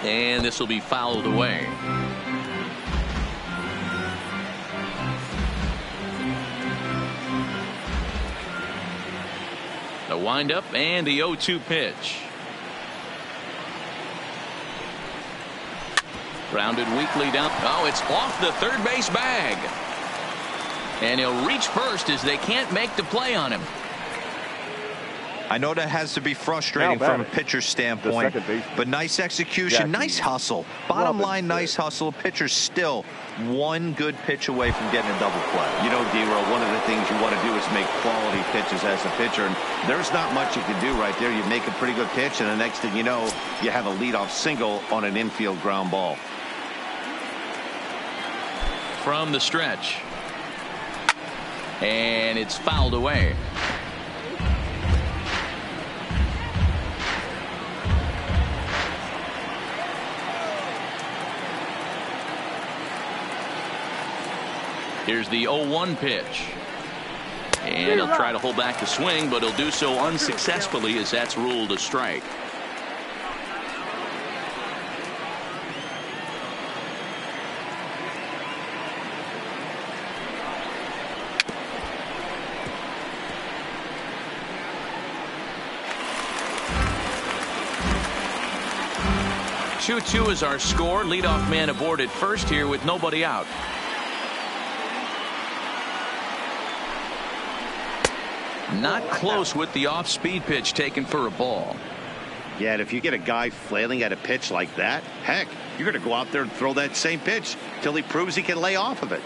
And this will be fouled away. The windup and the 0-2 pitch. Grounded weakly down. Oh, it's off the third base bag. And he'll reach first as they can't make the play on him. I know that has to be frustrating from a pitcher's standpoint, but nice execution, nice hustle. Bottom line, nice hustle. Pitcher's still one good pitch away from getting a double play. You know, D-Roll, one of the things you want to do is make quality pitches as a pitcher, and there's not much you can do right there. You make a pretty good pitch, and the next thing you know, you have a leadoff single on an infield ground ball. From the stretch. And it's fouled away. Here's the 0-1 pitch. And he'll try to hold back the swing, but he'll do so unsuccessfully as that's ruled a strike. Two is our score. Leadoff man aboard at first here with nobody out. Not close with the off-speed pitch taken for a ball. Yeah, and if you get a guy flailing at a pitch like that, heck, you're going to go out there and throw that same pitch till he proves he can lay off of it.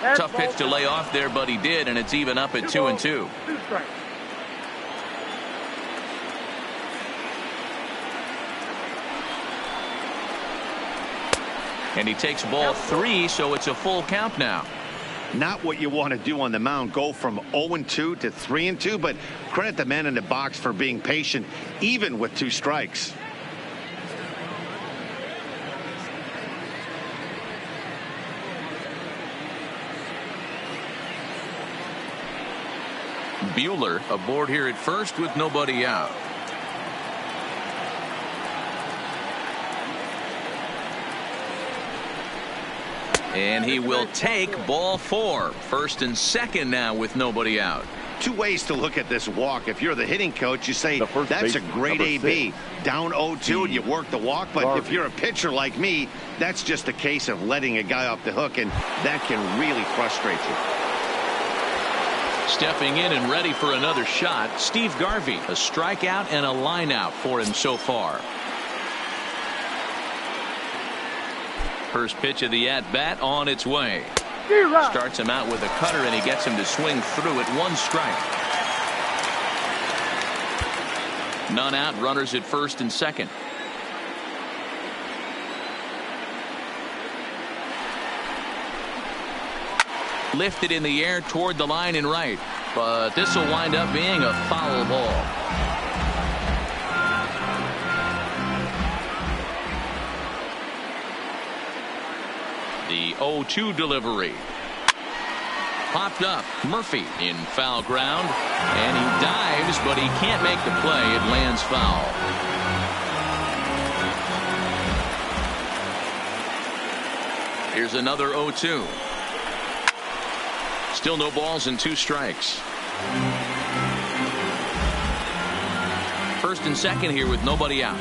Tough pitch to lay off there, but he did, and it's even up at 2-2. 2 strikes. And he takes ball 3, so it's a full count now. Not what you want to do on the mound, go from 0-2 to 3-2, but credit the man in the box for being patient, even with 2 strikes. Buehler aboard here at first with nobody out. And he will take ball 4. First and second now with nobody out. 2 ways to look at this walk. If you're the hitting coach, you say that's a great AB. 6. Down 0-2 and you work the walk. But if you're a pitcher like me, that's just a case of letting a guy off the hook, and that can really frustrate you. Stepping in and ready for another shot, Steve Garvey. A strikeout and a line out for him so far. First pitch of the at-bat on its way. Starts him out with a cutter, and he gets him to swing through at 1 strike. None out, runners at first and second. Lifted in the air toward the line and right, but this will wind up being a foul ball. The 0-2 delivery. Popped up. Murphy in foul ground. And he dives, but he can't make the play. It lands foul. Here's another 0-2. Still no balls and 2 strikes. First and second here with nobody out.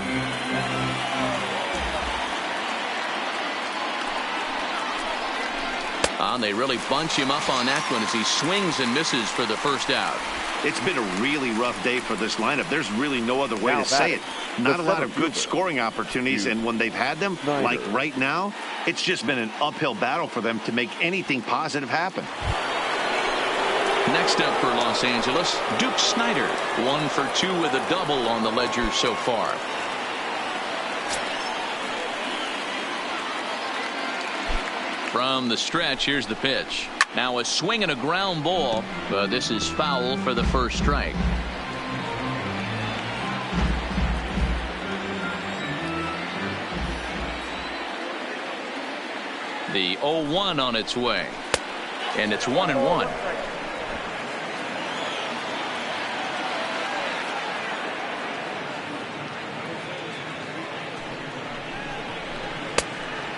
They really bunch him up on that one as he swings and misses for the first out. It's been a really rough day for this lineup. There's really no other way to say it. Not a lot of good scoring opportunities, and when they've had them, like right now, it's just been an uphill battle for them to make anything positive happen. Next up for Los Angeles, Duke Snider. 1 for 2 with a double on the ledger so far. From the stretch, here's the pitch. Now a swing and a ground ball, but this is foul for the first strike. The 0-1 on its way, and it's 1-1.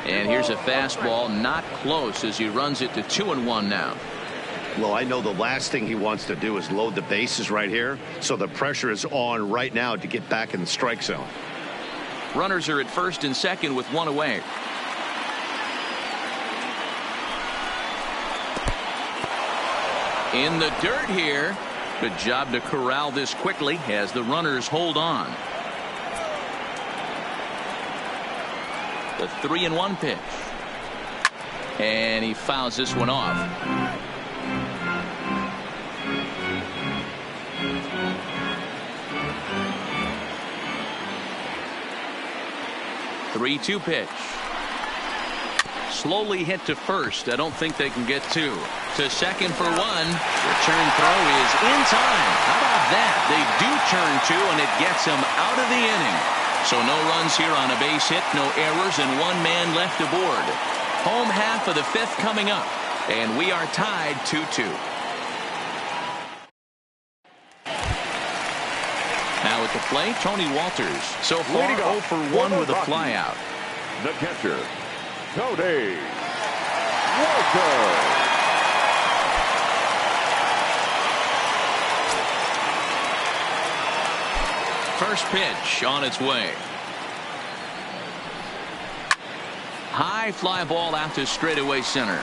And here's a fastball, not close, as he runs it to 2-1 now. Well, I know the last thing he wants to do is load the bases right here, so the pressure is on right now to get back in the strike zone. Runners are at first and second with 1 away. In the dirt here. Good job to corral this quickly as the runners hold on. The 3-1 pitch. And he fouls this one off. The 3-2 pitch. Slowly hit to first. I don't think they can get 2. To second for 1. Return throw is in time. How about that? They do turn 2, and it gets them out of the inning. So no runs here on a base hit, no errors, and 1 man left aboard. Home half of the 5th coming up, and we are tied 2-2. Now at the plate, Tony Walters. So far 0 for 1 with a flyout. The catcher, Tony Walters. First pitch on its way. High fly ball out to straightaway center.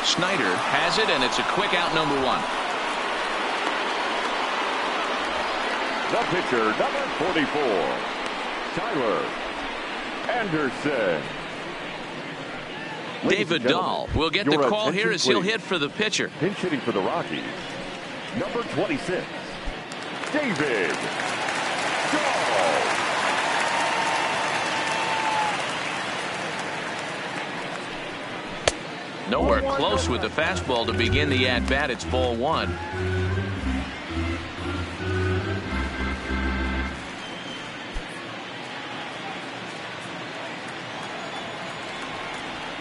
Snider has it, and it's a quick out, number 1. The pitcher, number 44, Tyler Anderson. David Dahl will get the call here as he'll hit for the pitcher. Pinch hitting for the Rockies, number 26, David Dahl. Nowhere close with the fastball to begin the at-bat. It's ball one.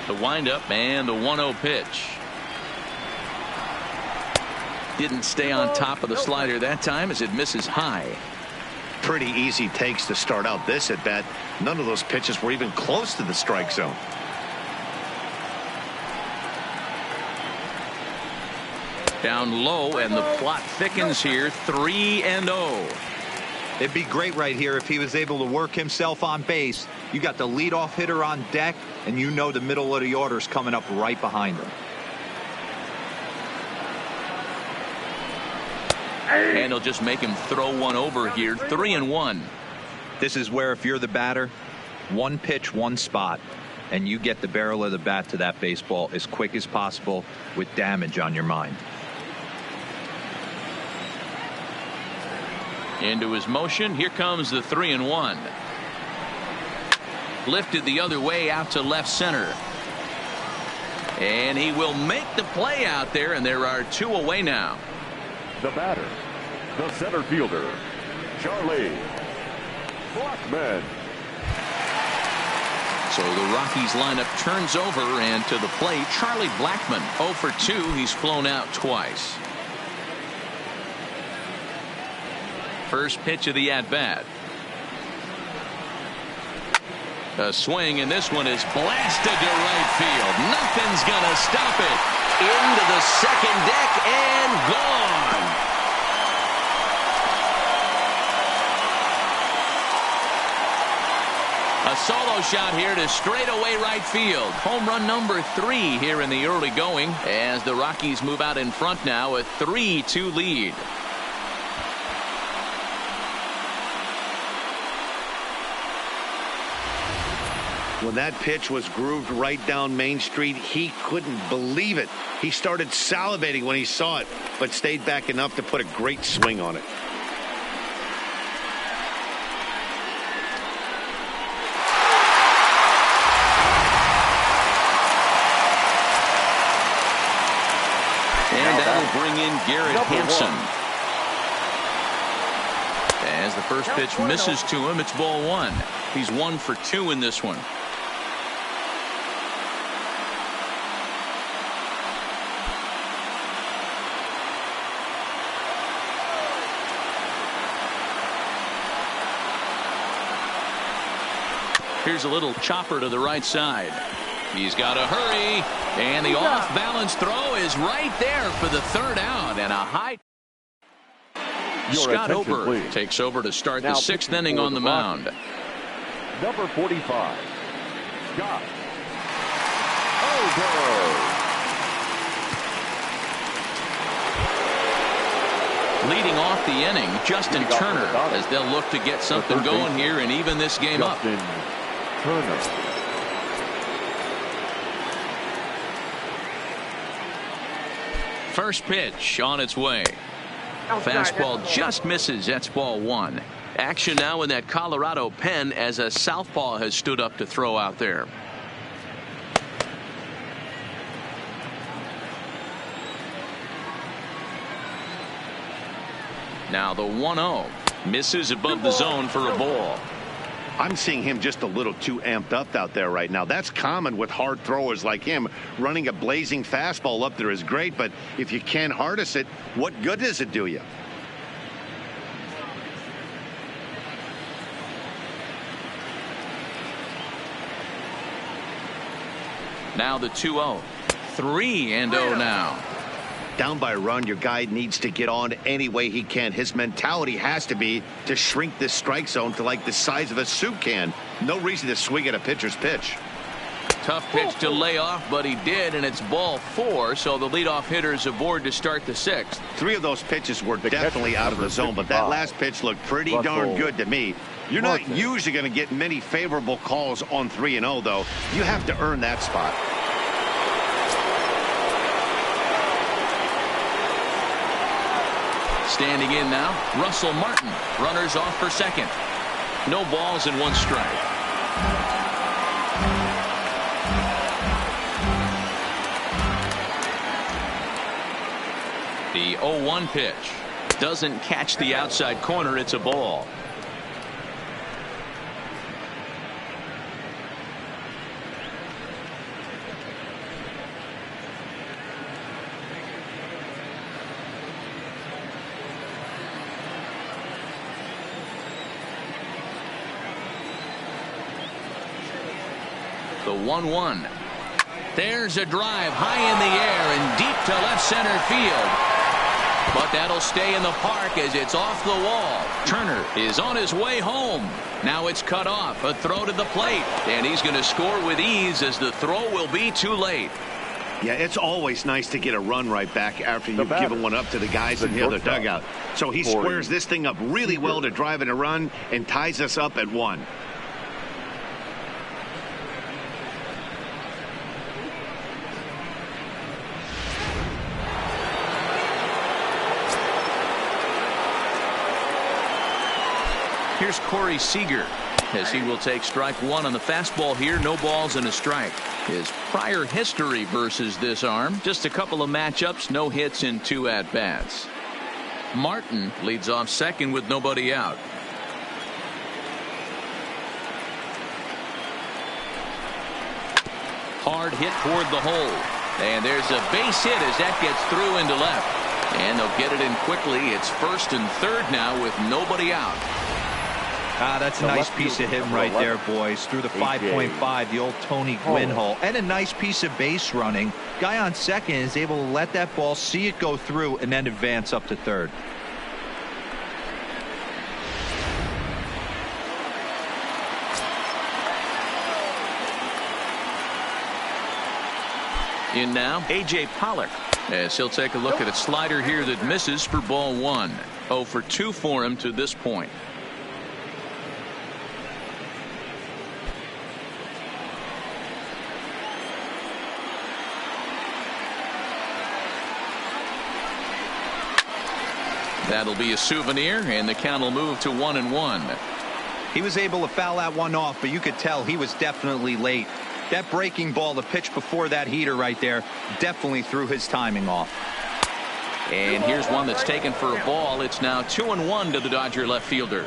The windup and the 1-0 pitch. Didn't stay on top of the slider that time as it misses high. Pretty easy takes to start out this at bat. None of those pitches were even close to the strike zone. Down low, and the plot thickens here. 3-0. It'd be great right here if he was able to work himself on base. You got the leadoff hitter on deck, and you know the middle of the order's coming up right behind him. And he'll just make him throw one over here. 3-1. This is where if you're the batter, one pitch, one spot, and you get the barrel of the bat to that baseball as quick as possible with damage on your mind. Into his motion. Here comes the 3-1. Lifted the other way out to left center. And he will make the play out there, and there are two away now. The batter, the center fielder, Charlie Blackmon. So the Rockies lineup turns over, and to the plate, Charlie Blackmon. 0 for 2. He's flown out twice. First pitch of the at-bat. A swing, and this one is blasted to right field. Nothing's gonna stop it. Into the second deck and gone. A solo shot here to straightaway right field. Home run number 3 here in the early going as the Rockies move out in front now, a 3-2 lead. When that pitch was grooved right down Main Street, he couldn't believe it. He started salivating when he saw it, but stayed back enough to put a great swing on it. And that'll bring in Garrett Hampson. As the first pitch misses to him, it's ball one. He's 1 for 2 in this one. Here's a little chopper to the right side. He's got to hurry, and the off-balance throw is right there for the third out, and a high. Scott Ober takes over to start the 6th inning on the mound. Number 45, Scott Ober. Leading off the inning, Justin Turner, as they'll look to get something going here and even this game up. Turner. First pitch on its way. Fastball just misses. That's ball one. Action now in that Colorado pen as a southpaw has stood up to throw out there. Now the 1-0 misses above the zone for a ball. I'm seeing him just a little too amped up out there right now. That's common with hard throwers like him. Running a blazing fastball up there is great, but if you can't harness it, what good does it do you? Now the 2-0. 3-0 now. Down by a run, your guy needs to get on any way he can. His mentality has to be to shrink this strike zone to like the size of a soup can. No reason to swing at a pitcher's pitch. Tough pitch to lay off, but he did, and it's ball 4, so the leadoff hitter's aboard to start the 6th. 3 of those pitches were definitely out of the zone, but that last pitch looked pretty darn good to me. You're not usually going to get many favorable calls on 3-0, though. You have to earn that spot. Standing in now, Russell Martin. Runners off for second. No balls and 1 strike. The 0-1 pitch doesn't catch the outside corner. It's a ball. The 1-1. There's a drive high in the air and deep to left center field. But that'll stay in the park as it's off the wall. Turner is on his way home. Now it's cut off. A throw to the plate. And he's going to score with ease as the throw will be too late. Yeah, it's always nice to get a run right back after you've given one up to the guys in the other dugout. So he squares this thing up really well to drive in a run and ties us up at 1. Here's Corey Seager as he will take strike 1 on the fastball here. No balls and a strike. His prior history versus this arm, just a couple of matchups, no hits in 2 at-bats. Martin leads off second with nobody out. Hard hit toward the hole. And there's a base hit as that gets through into left. And they'll get it in quickly. It's first and third now with nobody out. That's a nice piece of hitting right there, boys. Through the 5.5, the old Tony Gwynn hole. And a nice piece of base running. Guy on second is able to let that ball, see it go through, and then advance up to third. In now, A.J. Pollock. As he'll take a look at a slider here that misses for ball 1. 0 for 2 for him to this point. That'll be a souvenir, and the count will move to 1-1. He was able to foul that one off, but you could tell he was definitely late. That breaking ball, the pitch before that heater right there, definitely threw his timing off. And here's one that's taken for a ball. It's now 2-1 to the Dodger left fielder.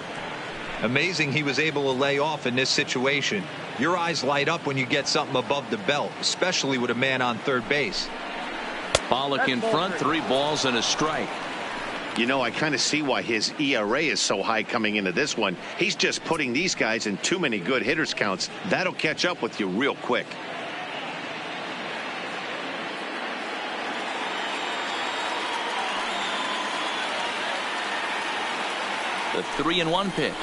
Amazing he was able to lay off in this situation. Your eyes light up when you get something above the belt, especially with a man on third base. Pollock in front, 3 balls and a strike. You know, I kind of see why his ERA is so high coming into this one. He's just putting these guys in too many good hitters counts. That'll catch up with you real quick. The 3-1 pitch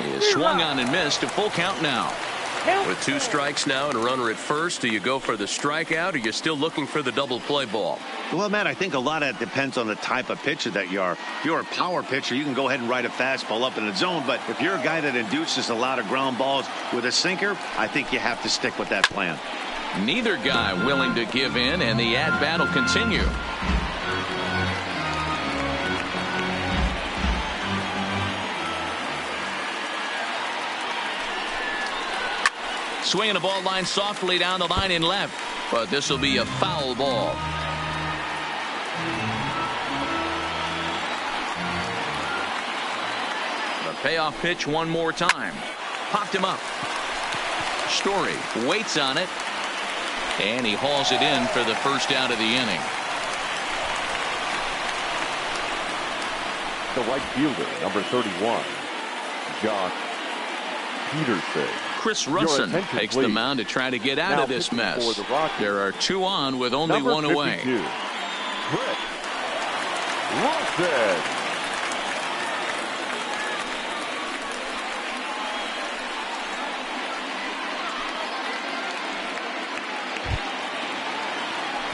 is swung on and missed. A full count now. With 2 strikes now and a runner at first, do you go for the strikeout or you're still looking for the double play ball? Well, Matt, I think a lot of it depends on the type of pitcher that you are. If you're a power pitcher, you can go ahead and ride a fastball up in the zone. But if you're a guy that induces a lot of ground balls with a sinker, I think you have to stick with that plan. Neither guy willing to give in, and the at-bat will continue. Swinging the ball line softly down the line in left, but this will be a foul ball. The payoff pitch one more time. Popped him up. Story waits on it, and he hauls it in for the first out of the inning. The right fielder, number 31, Josh Peterson. Chris Russin takes the mound to try to get out of this mess. There are 2 on with only number 1 away. 52, Chris Russin.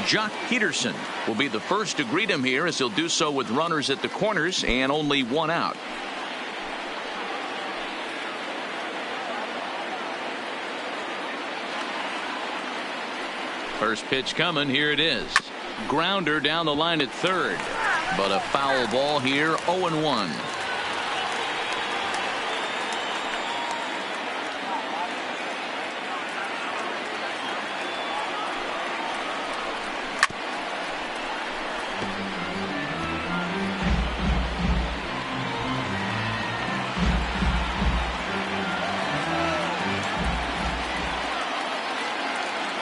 Jock Peterson will be the first to greet him here, as he'll do so with runners at the corners and only 1 out. First pitch coming. Here it is. Grounder down the line at third. But a foul ball here, 0-1.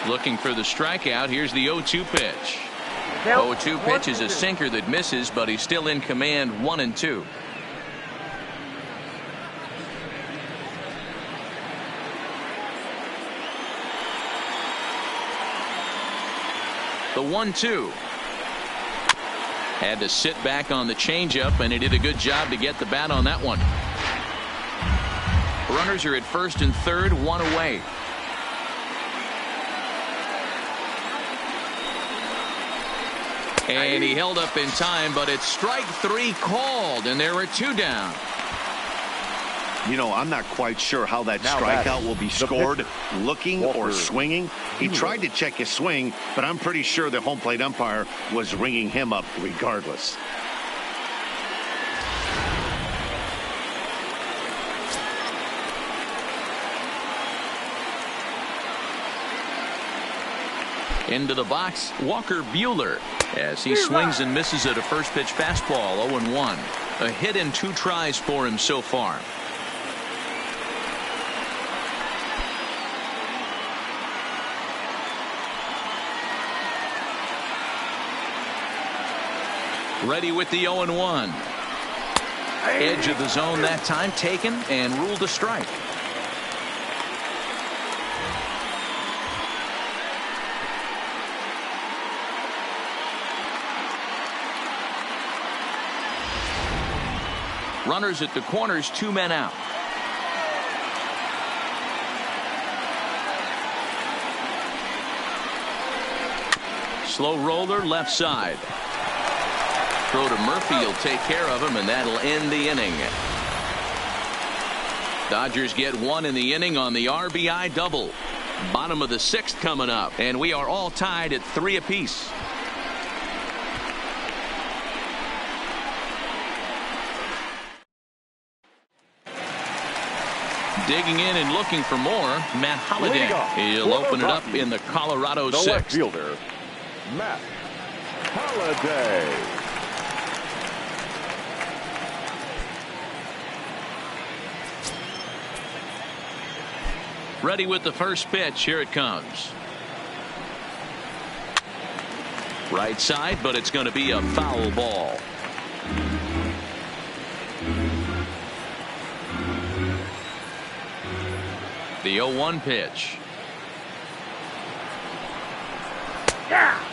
Looking for the strikeout. Here's the 0-2 pitch. 0-2 pitch is a sinker that misses, but he's still in command. 1-2. The 1-2. Had to sit back on the changeup, and he did a good job to get the bat on that one. Runners are at first and third, one away. And he held up in time, but it's strike three called, and there are two down. You know, I'm not quite sure how that strikeout will be scored, looking or swinging. He tried to check his swing, but I'm pretty sure the home plate umpire was ringing him up regardless. Into the box, Walker Buehler, as he swings and misses at a first pitch fastball. 0-1. A hit in 2 tries for him so far. Ready with the 0-1. Edge of the zone that time taken and ruled a strike. Runners at the corners, 2 men out. Slow roller left side. Throw to Murphy, he'll take care of him, and that'll end the inning. Dodgers get 1 in the inning on the RBI double. Bottom of the 6th coming up, and we are all tied at 3 apiece. Digging in and looking for more, Matt Holliday. He'll open it up in the Colorado 6th. Left fielder, Matt Holliday. Ready with the first pitch. Here it comes. Right side, but it's going to be a foul ball. The 0-1 pitch.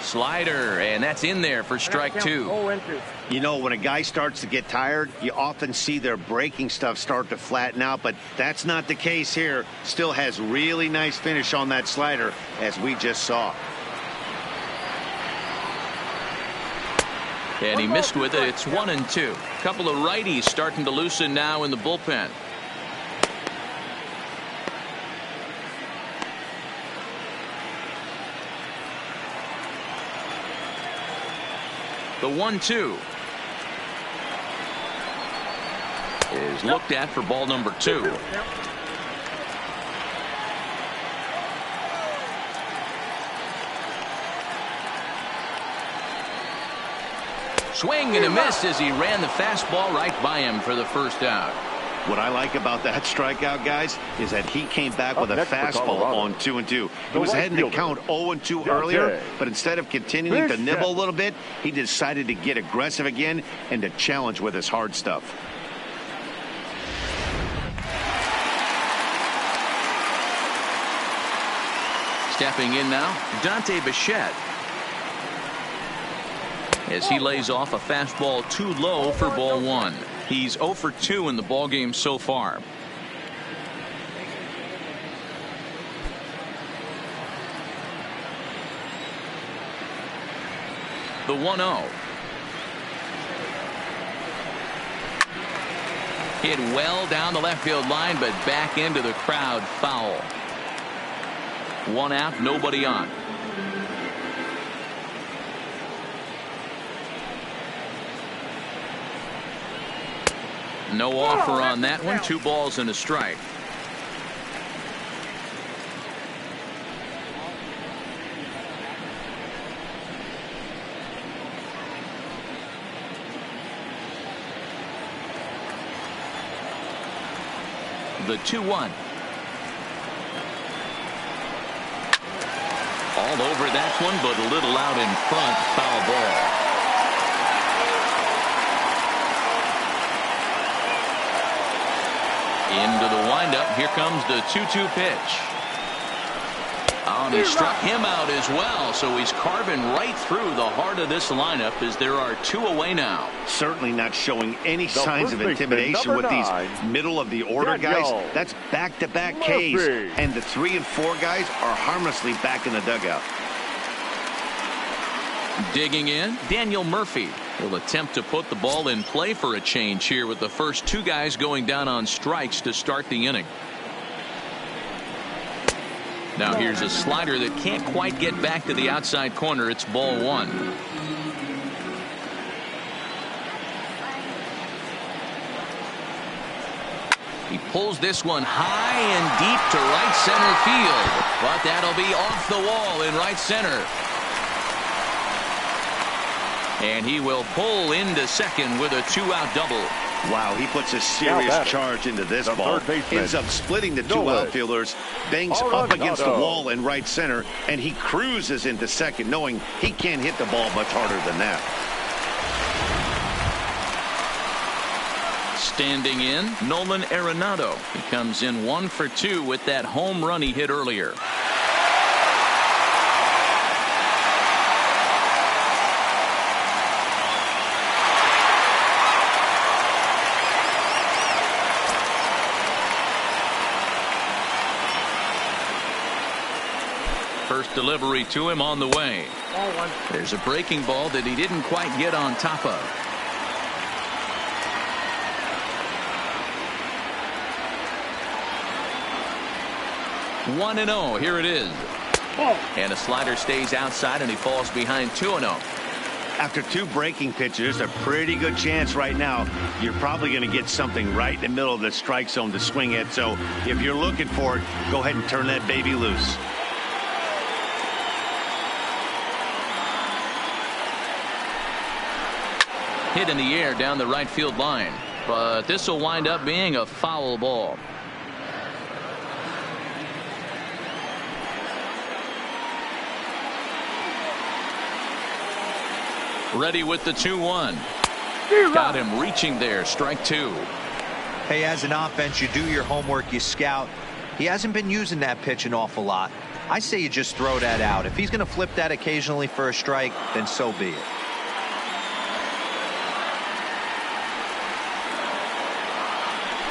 Slider, and that's in there for strike 2. You know, when a guy starts to get tired, you often see their breaking stuff start to flatten out, but that's not the case here. Still has really nice finish on that slider, as we just saw. And he missed with it. It's 1-2. Couple of righties starting to loosen now in the bullpen. The 1-2 is looked at for ball number 2. Swing and a miss as he ran the fastball right by him for the first out. What I like about that strikeout, guys, is that he came back with a fastball on 2-2. He was heading to count 0-2 earlier, but instead of continuing to nibble a little bit, he decided to get aggressive again and to challenge with his hard stuff. Stepping in now, Dante Bichette, as he lays off a fastball too low for ball 1. He's 0 for 2 in the ballgame so far. The 1-0. Hit well down the left field line, but back into the crowd, foul. 1 out, nobody on. No offer on that one. 2 balls and a strike. The 2-1. All over that one, but a little out in front. Foul ball. Into the windup. Here comes the 2-2 pitch. Oh, and he struck him out as well. So he's carving right through the heart of this lineup as there are 2 away now. Certainly not showing any signs of intimidation with these middle of the order guys. That's back-to-back Ks. And the 3 and 4 guys are harmlessly back in the dugout. Digging in, Daniel Murphy will attempt to put the ball in play for a change here with the first 2 guys going down on strikes to start the inning. Now here's a slider that can't quite get back to the outside corner. It's ball 1. He pulls this one high and deep to right center field, but that'll be off the wall in right center. And he will pull into second with a 2-out double. Wow, he puts a serious charge into this ball. Ends up splitting the 2 outfielders, bangs up against the wall in right center, and he cruises into second, knowing he can't hit the ball much harder than that. Standing in, Nolan Arenado. He comes in 1 for 2 with that home run he hit earlier. First delivery to him on the way. There's a breaking ball that he didn't quite get on top of. One and 0. Here it is. And a slider stays outside and he falls behind 2-0. After 2 breaking pitches, a pretty good chance right now. You're probably going to get something right in the middle of the strike zone to swing at. So if you're looking for it, go ahead and turn that baby loose. Hit in the air down the right field line, but this will wind up being a foul ball. Ready with the 2-1. Got him reaching there. Strike 2. Hey, as an offense, you do your homework, you scout. He hasn't been using that pitch an awful lot. I say you just throw that out. If he's going to flip that occasionally for a strike, then so be it.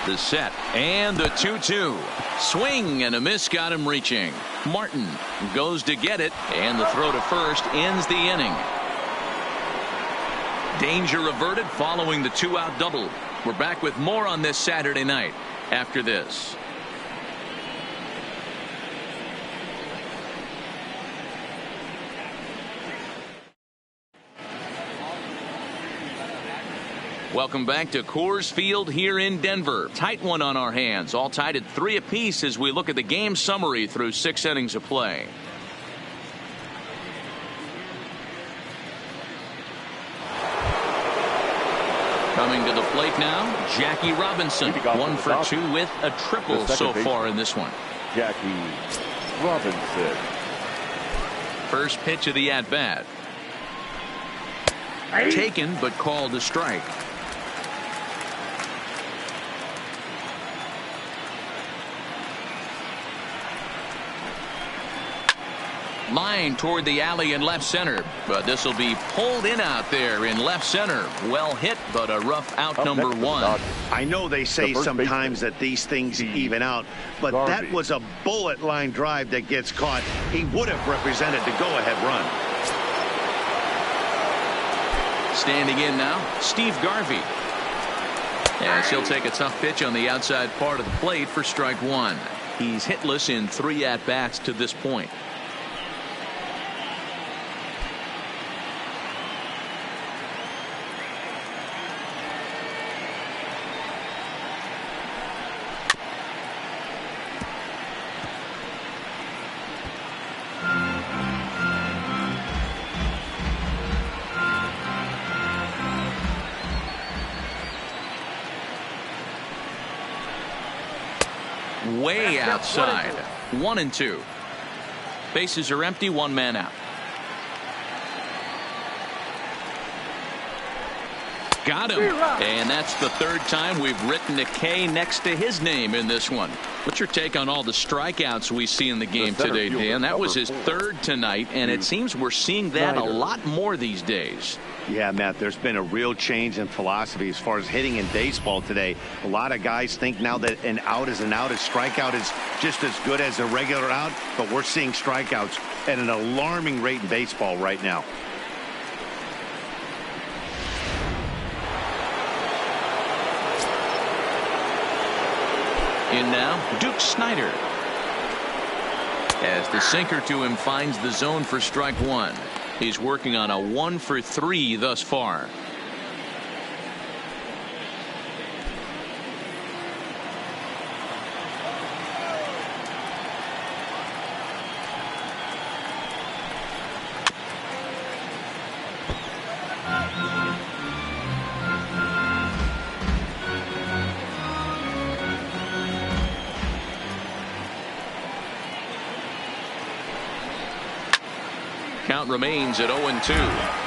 The set and the 2-2. Swing and a miss got him reaching. Martin goes to get it, and the throw to first ends the inning. Danger averted following the 2-out double. We're back with more on this Saturday night after this. Welcome back to Coors Field here in Denver. Tight one on our hands, all tied at 3 apiece as we look at the game summary through 6 innings of play. Coming to the plate now, Jackie Robinson. 1 for 2 with a triple so far in this one. Jackie Robinson. First pitch of the at-bat. Taken but called a strike. Line toward the alley in left center, but this will be pulled in out there in left center. Well hit, but a rough out number 1. I know they say sometimes that these things even out, but that was a bullet line drive that gets caught. He would have represented the go-ahead run. Standing in now, Steve Garvey. As he'll take a tough pitch on the outside part of the plate for strike 1. He's hitless in 3 at-bats to this point. way outside. 1-2. Bases are empty, one man out. Got him. And that's the third time we've written a K next to his name in this one. What's your take on all the strikeouts we see in the game today, Dan? That was his third tonight, and it seems we're seeing that a lot more these days. Yeah, Matt, there's been a real change in philosophy as far as hitting in baseball today. A lot of guys think now that an out is an out. A strikeout is just as good as a regular out, but we're seeing strikeouts at an alarming rate in baseball right now. In now, Duke Snider. As the sinker to him finds the zone for strike one. He's working on a 1-for-3 thus far. Count remains at 0-2.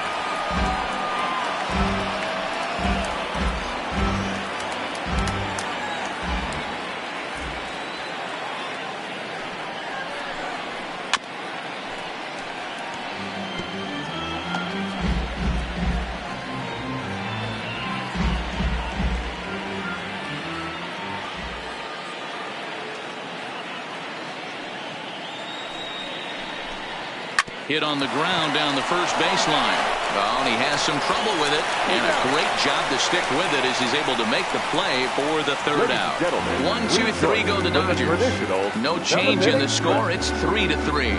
Hit on the ground down the first baseline. Oh, and he has some trouble with it. And a great job to stick with it as he's able to make the play for the third out. 1-2-3 go the Dodgers. No change in the score. It's 3-3.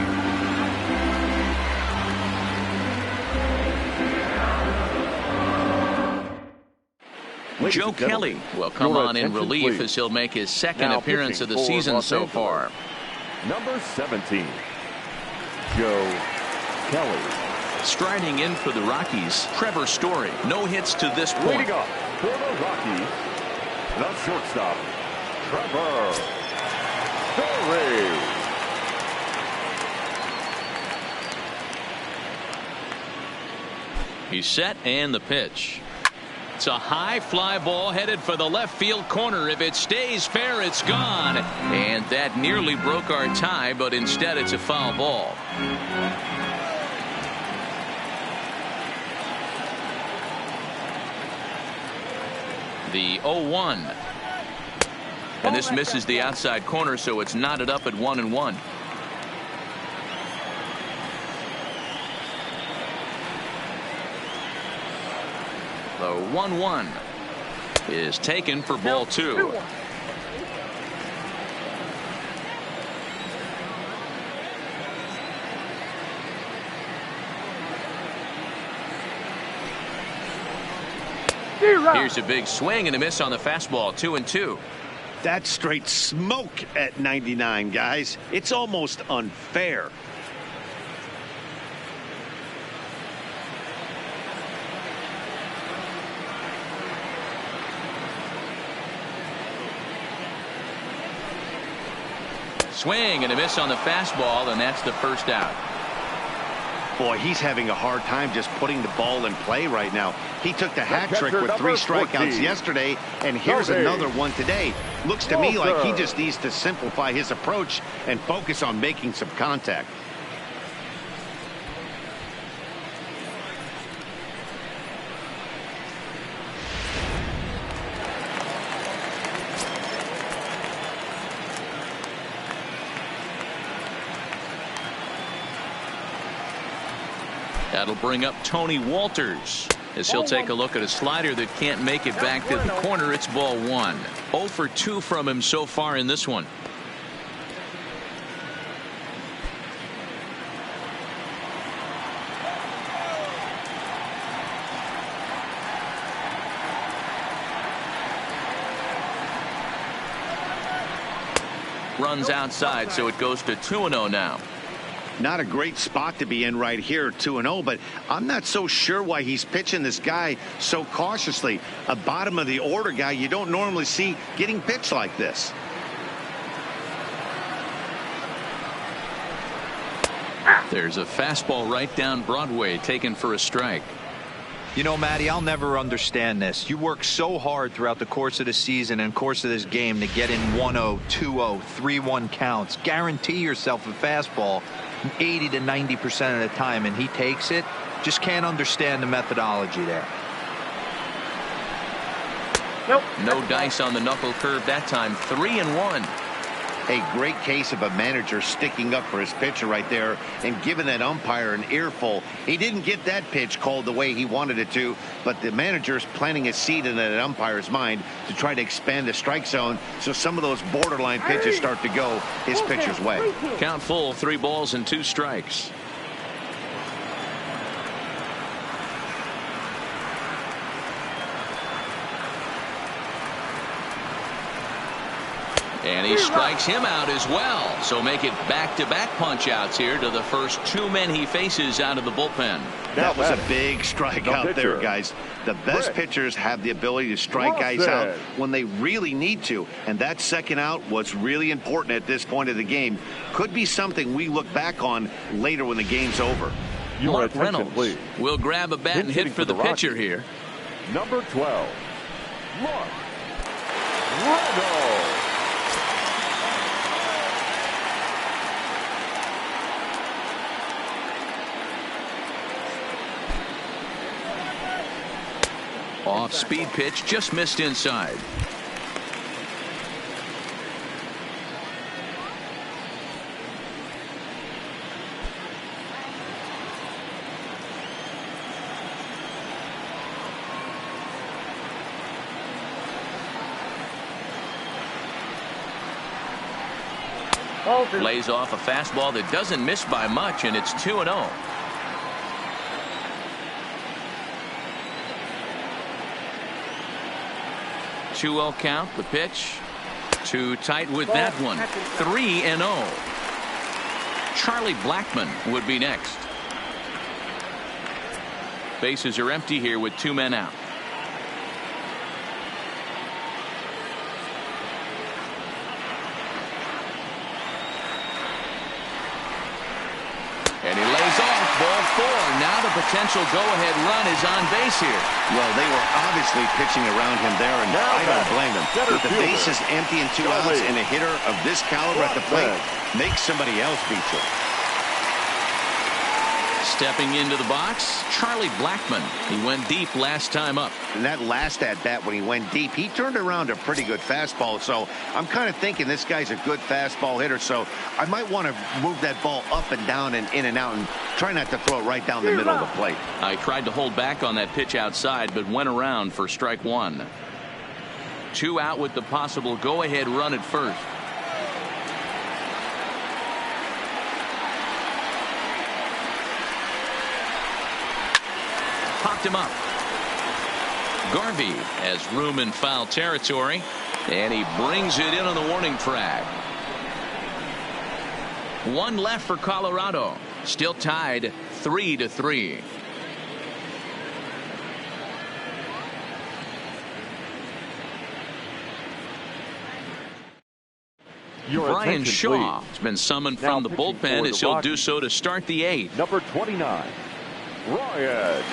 Joe Kelly will come on in relief as he'll make his second appearance of the season so far. Number 17, Joe Kelly. Striding in for the Rockies, Trevor Story. No hits to this point. Leading up for the Rockies, the shortstop, Trevor Story. He's set and the pitch. It's a high fly ball headed for the left field corner. If it stays fair, it's gone. And that nearly broke our tie, but instead it's a foul ball. The 0-1. And this misses the outside corner, so it's knotted up at 1-1. The 1-1 is taken for ball two. Here's a big swing and a miss on the fastball. 2-2. That's straight smoke at 99, guys. It's almost unfair. Swing and a miss on the fastball, and that's the first out. Boy, he's having a hard time just putting the ball in play right now. He took the hat trick with 3 strikeouts yesterday, and here's another one today. Looks to me like he just needs to simplify his approach and focus on making some contact. That'll bring up Tony Walters as he'll take a look at a slider that can't make it back to the corner. It's ball one. 0 for 2 from him so far in this one. Runs outside, so it goes to 2-0 now. Not a great spot to be in right here, 2-0, but I'm not so sure why he's pitching this guy so cautiously. A bottom of the order guy you don't normally see getting pitched like this. There's a fastball right down Broadway taken for a strike. You know, Matty, I'll never understand this. You work so hard throughout the course of the season and course of this game to get in 1-0, 2-0, 3-1 counts. Guarantee yourself a fastball 80 to 90% of the time, and he takes it. Just can't understand the methodology there. Nope. No dice on the knuckle curve that time. 3-1. A great case of a manager sticking up for his pitcher right there and giving that umpire an earful. He didn't get that pitch called the way he wanted it to, but the manager's planting a seed in that umpire's mind to try to expand the strike zone so some of those borderline pitches start to go his pitcher's way. Count full, 3 balls and 2 strikes. And he strikes him out as well. So make it back-to-back punch-outs here to the first 2 men he faces out of the bullpen. That was a big strike out there, guys. The best pitchers have the ability to strike guys out when they really need to. And that second out was really important at this point of the game. Could be something we look back on later when the game's over. Mark Reynolds will grab a bat and hit for the pitcher here. Number 12, Mark Reynolds. Off-speed pitch, just missed inside. Lays off a fastball that doesn't miss by much, and it's 2-0. Two-0 count, the pitch. Too tight with that one. 3-0. Charlie Blackmon would be next. Bases are empty here with 2 men out. And he lays off, ball 4. Now the potential go-ahead run is on base here. Well, they were obviously pitching around him there, and I don't blame them. With the bases empty and 2 outs and a hitter of this caliber at the plate, make somebody else beat you. Stepping into the box, Charlie Blackmon. He went deep last time up. And that last at-bat when he went deep, he turned around a pretty good fastball. So I'm kind of thinking this guy's a good fastball hitter. So I might want to move that ball up and down and in and out and try not to throw it right down the middle of the plate. I tried to hold back on that pitch outside, but went around for strike 1. 2 out with the possible go-ahead run at first. Popped him up. Garvey has room in foul territory, and he brings it in on the warning track. 1 left for Colorado. Still tied 3-3. Brian Shaw has been summoned from the bullpen as he'll do so to start the 8th. Number 29, Ryan.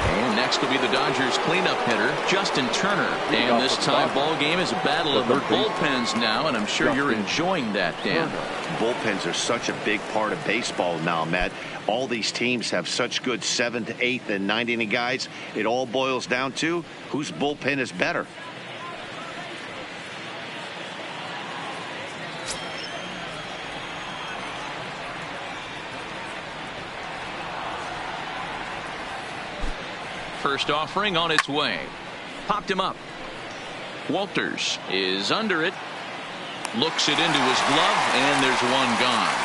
And next will be the Dodgers cleanup hitter, Justin Turner. And this time ball game is a battle of the bullpens now, and I'm sure you're enjoying that, Dan. Bullpens are such a big part of baseball now, Matt. All these teams have such good 7th, 8th, and 9th inning guys. It all boils down to whose bullpen is better. First offering on its way. Popped him up. Walters is under it. Looks it into his glove, and there's 1 gone.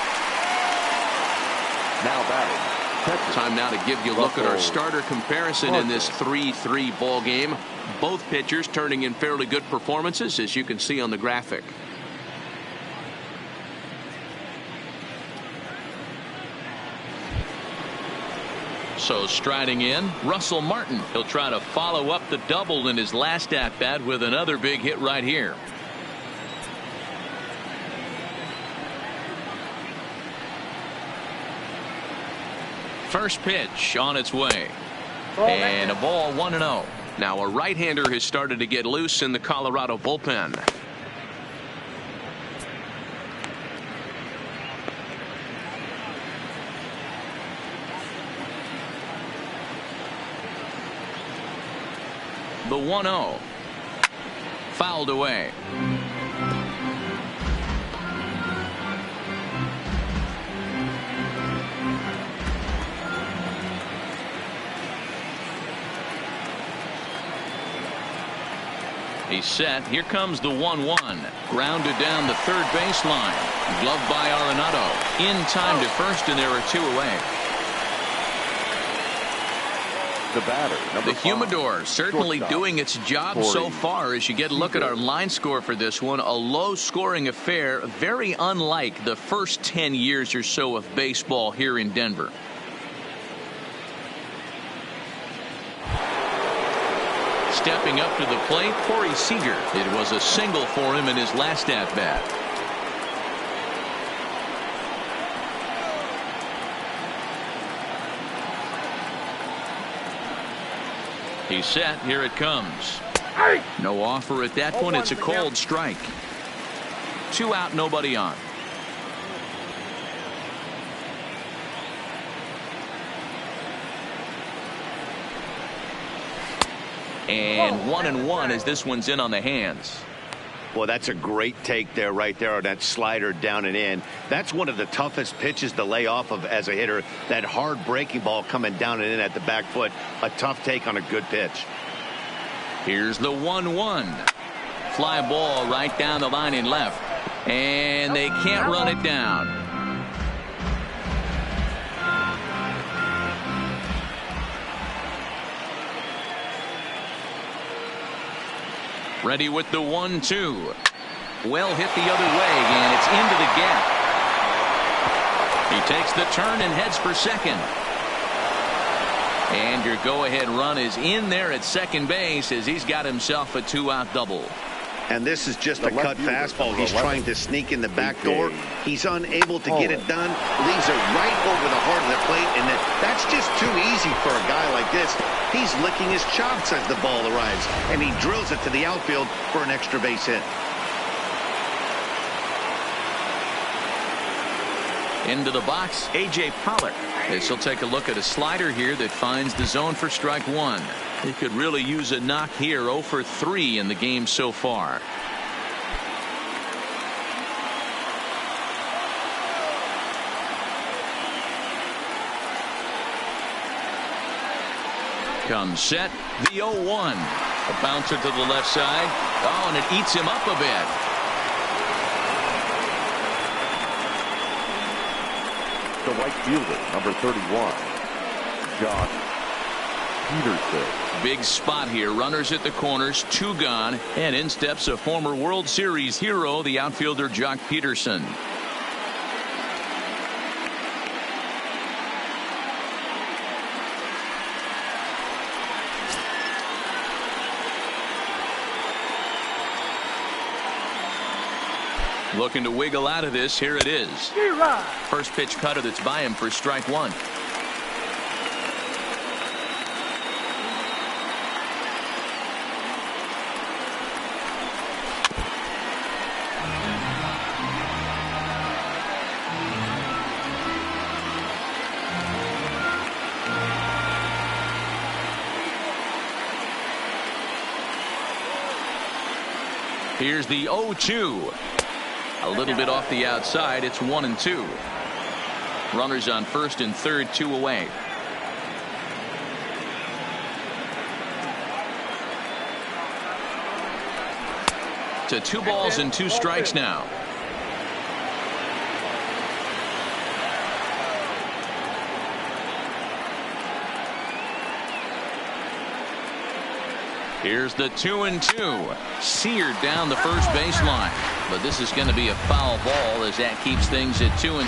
Now batting. Time now to give you a look at our starter comparison in this 3-3 ball game. Both pitchers turning in fairly good performances, as you can see on the graphic. So striding in, Russell Martin. He'll try to follow up the double in his last at-bat with another big hit right here. First pitch on its way. And a ball 1-0. Now a right-hander has started to get loose in the Colorado bullpen. The 1-0. Fouled away. He's set. Here comes the 1-1. Grounded down the third baseline. Gloved by Arenado. In time to first, and there are 2 away. The batter, the Humidor certainly doing its job so far. As you get a look at our line score for this one, a low-scoring affair, very unlike the first 10 years or so of baseball here in Denver. Stepping up to the plate, Corey Seager. It was a single for him in his last at-bat. He's set. Here it comes. No offer at that point. It's a cold strike. 2 out, nobody on. And 1-1 as this one's in on the hands. Well, that's a great take there, right there on that slider down and in. That's one of the toughest pitches to lay off of as a hitter. That hard breaking ball coming down and in at the back foot. A tough take on a good pitch. Here's the 1-1. Fly ball right down the line in left. And they can't run it down. Ready with the 1-2. Well hit the other way, and it's into the gap. He takes the turn and heads for second. And your go-ahead run is in there at second base as he's got himself a 2-out double. And this is just a cut fastball. He's trying to sneak in the back door. He's unable to get it done. Leaves it right over the heart of the plate, and that's just too easy for a guy like this. He's licking his chops as the ball arrives, and he drills it to the outfield for an extra base hit. Into the box, A.J. Pollock. This will take a look at a slider here that finds the zone for strike 1. He could really use a knock here. 0 for 3 in the game so far. Comes set. The 0-1. A bouncer to the left side. Oh, and it eats him up a bit. The right fielder, number 31, Josh Peterson. Big spot here. Runners at the corners, 2 gone, and in steps a former World Series hero, the outfielder Jock Peterson. Looking to wiggle out of this. Here it is. First pitch cutter that's by him for strike 1. Here's the 0-2. A little bit off the outside. It's 1-2. Runners on first and third, 2 away. To 2 balls and 2 strikes now. Here's the 2-2. Seared down the first baseline. But this is going to be a foul ball as that keeps things at 2-2.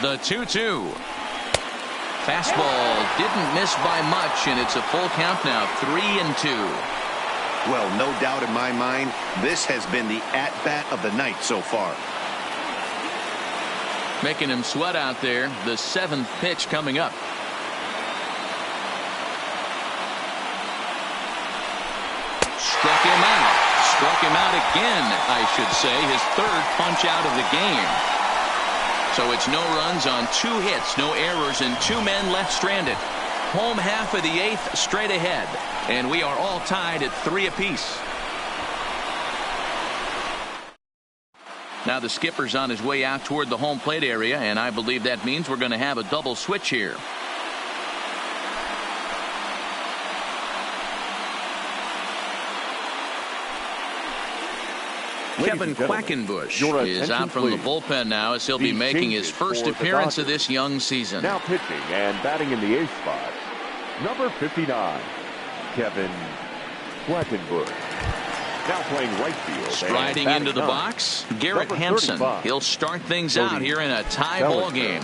The 2-2. Fastball didn't miss by much, and it's a full count now. 3-2. Well, no doubt in my mind, this has been the at-bat of the night so far. Making him sweat out there. The 7th pitch coming up. Struck him out. Struck him out again, I should say. His 3rd punch out of the game. So it's no runs on 2 hits, no errors, and 2 men left stranded. Home half of the 8th straight ahead. And we are all tied at 3 apiece. Now the skipper's on his way out toward the home plate area, and I believe that means we're going to have a double switch here. Kevin Quackenbush is out from the bullpen now as he'll be making his first appearance of this young season. Now pitching and batting in the 8th spot, number 59, Kevin Quackenbush. Now playing right field. Striding into the box, Garrett Hampson. He'll start things out here in a tie ball game.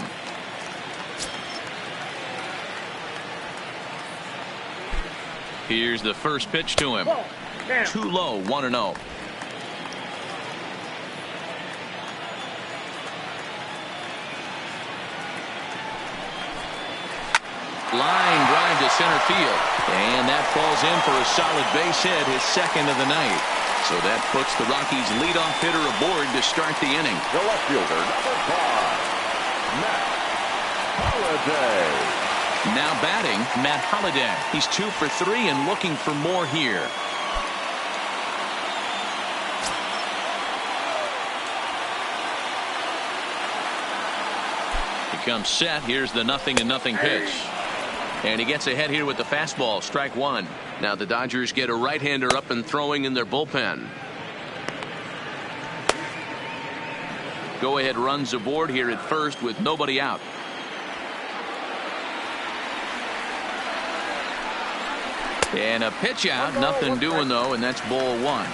Here's the first pitch to him. Too low, 1-0. Line drive to center field, and that falls in for a solid base hit, his 2nd of the night. So that puts the Rockies leadoff hitter aboard to start the inning. The left fielder, number 5, Matt Holliday. Now batting, Matt Holliday. He's 2 for 3 and looking for more here. He comes set. Here's the 0-0 pitch. And he gets ahead here with the fastball, strike 1. Now the Dodgers get a right-hander up and throwing in their bullpen. Go-ahead runs aboard here at first with nobody out. And a pitch out, nothing doing though, and that's ball 1.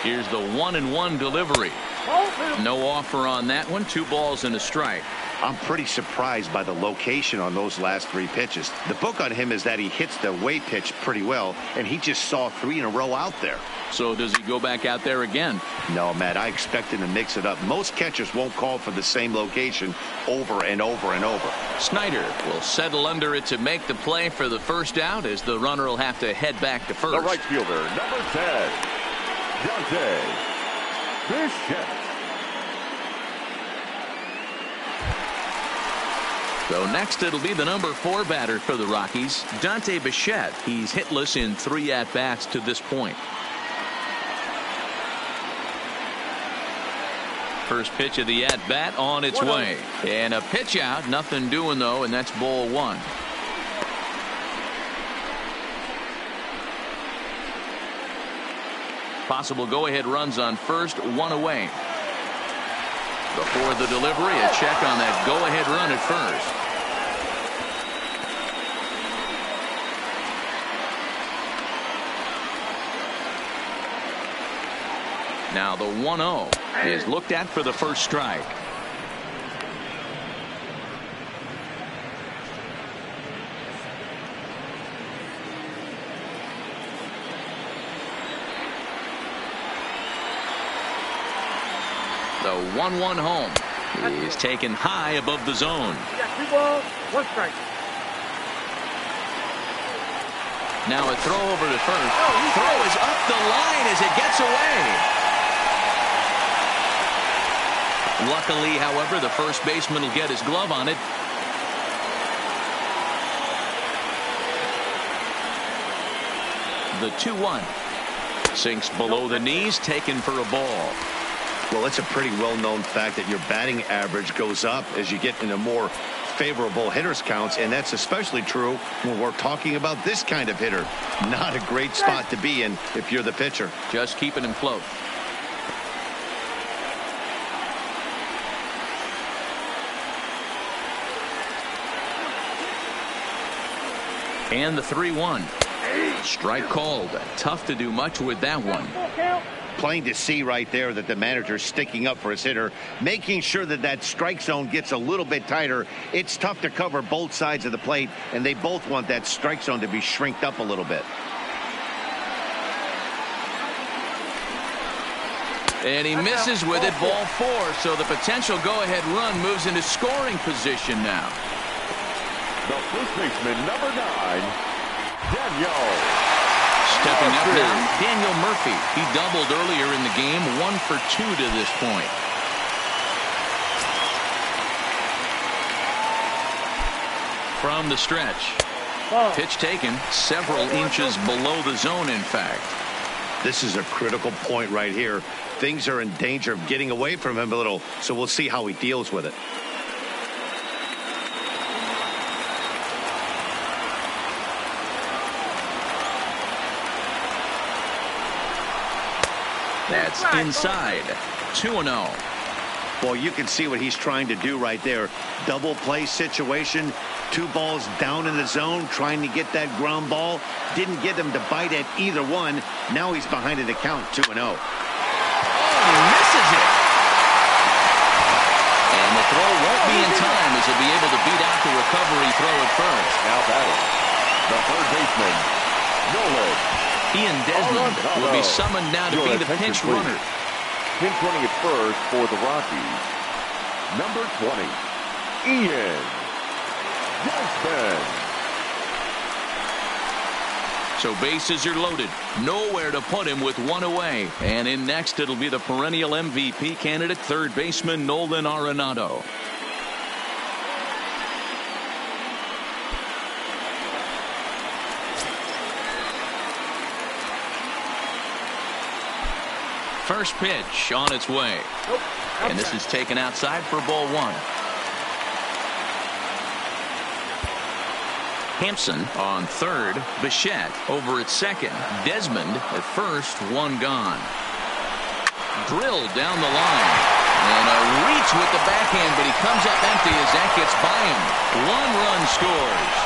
Here's the 1-1 delivery. No offer on that one. 2 balls and a strike. I'm pretty surprised by the location on those last 3 pitches. The book on him is that he hits the away pitch pretty well, and he just saw 3 in a row out there. So does he go back out there again? No, Matt, I expect him to mix it up. Most catchers won't call for the same location over and over and over. Snyder will settle under it to make the play for the first out, as the runner will have to head back to first. The right fielder, number 10, Dante Bichette. So next it'll be the number 4 batter for the Rockies, Dante Bichette. He's hitless in 3 at-bats to this point. First pitch of the at-bat on its way. And a pitch out, nothing doing though, and that's ball 1. Possible go-ahead runs on first, 1 away. Before the delivery, a check on that go-ahead run at first. Now the 1-0 is looked at for the first strike. The 1-1 home is taken high above the zone. 2 balls, 1 strike. Now a throw over to first. Throw is up the line as it gets away. Luckily, however, the first baseman will get his glove on it. The 2-1 sinks below the knees, taken for a ball. Well, it's a pretty well-known fact that your batting average goes up as you get into more favorable hitters counts, and that's especially true when we're talking about this kind of hitter. Not a great spot to be in if you're the pitcher. Just keeping him close. And the 3-1. Strike called. Tough to do much with that one. Plain to see right there that the manager's sticking up for his hitter, making sure that that strike zone gets a little bit tighter. It's tough to cover both sides of the plate, and they both want that strike zone to be shrinked up a little bit. And he misses with it, ball 4. So the potential go-ahead run moves into scoring position now. The first baseman, number 9, Daniel. Stepping up now, Daniel Murphy. He doubled earlier in the game, 1 for 2 to this point. From the stretch. Pitch taken several inches below the zone, in fact. This is a critical point right here. Things are in danger of getting away from him a little, so we'll see how he deals with it. That's inside. 2-0. Boy, you can see what he's trying to do right there. Double play situation. 2 balls down in the zone, trying to get that ground ball. Didn't get him to bite at either one. Now he's behind in the count, 2-0. Oh, he misses it. And the throw won't be in time as he'll be able to beat out the recovery throw at first. Now batting, the third baseman, Nolan. Ian Desmond will be summoned now to be the pinch runner. Pinch running at first for the Rockies, number 20, Ian Desmond. So bases are loaded. Nowhere to put him with 1 away. And in next, it'll be the perennial MVP candidate, third baseman Nolan Arenado. First pitch on its way. And this is taken outside for ball 1. Hampson on third. Bichette over at second. Desmond at first. 1 gone. Drilled down the line. And a reach with the backhand, but he comes up empty as that gets by him. 1 run scores.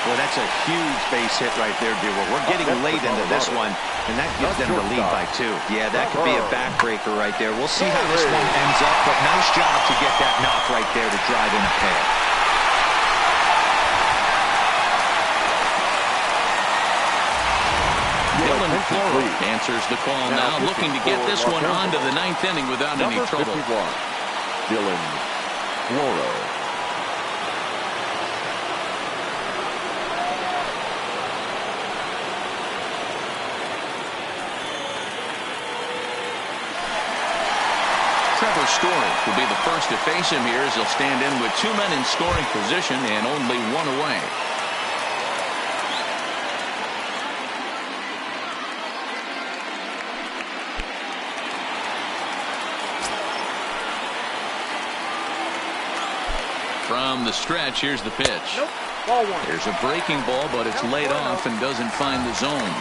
Well, that's a huge base hit right there, Dewar. We're getting late into this one, and that gives them the lead by 2. Yeah, that could be a backbreaker right there. We'll see how this one ends up, but nice job to get that knock right there to drive in a pair. Dylan Floro answers the call now, looking to get this one on to the 9th inning without any trouble. Dylan Floro. Trevor Story will be the first to face him here as he'll stand in with 2 men in scoring position and only 1 away. From the stretch, here's the pitch. Ball 1. Here's a breaking ball, but it's laid off and doesn't find the zone.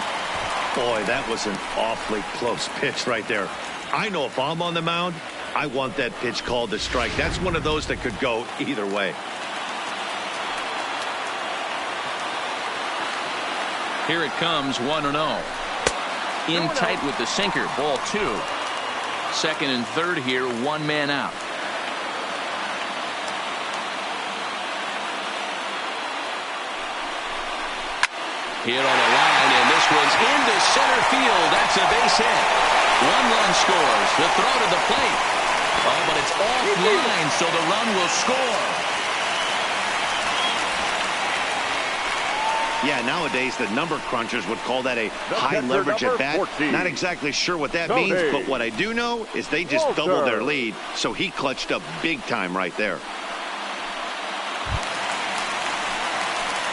Boy, that was an awfully close pitch right there. I know if I'm on the mound, I want that pitch called a strike. That's one of those that could go either way. Here it comes, 1-0. In tight with the sinker, ball 2. Second and third here, 1 man out. Hit on the line, and this was into center field. That's a base hit. 1 run scores. The throw to the plate. Oh, but it's offline, so the run will score. Yeah, nowadays the number crunchers would call that a high leverage at bat. 14. Not exactly sure what that means, but what I do know is they just doubled their lead, so he clutched up big time right there.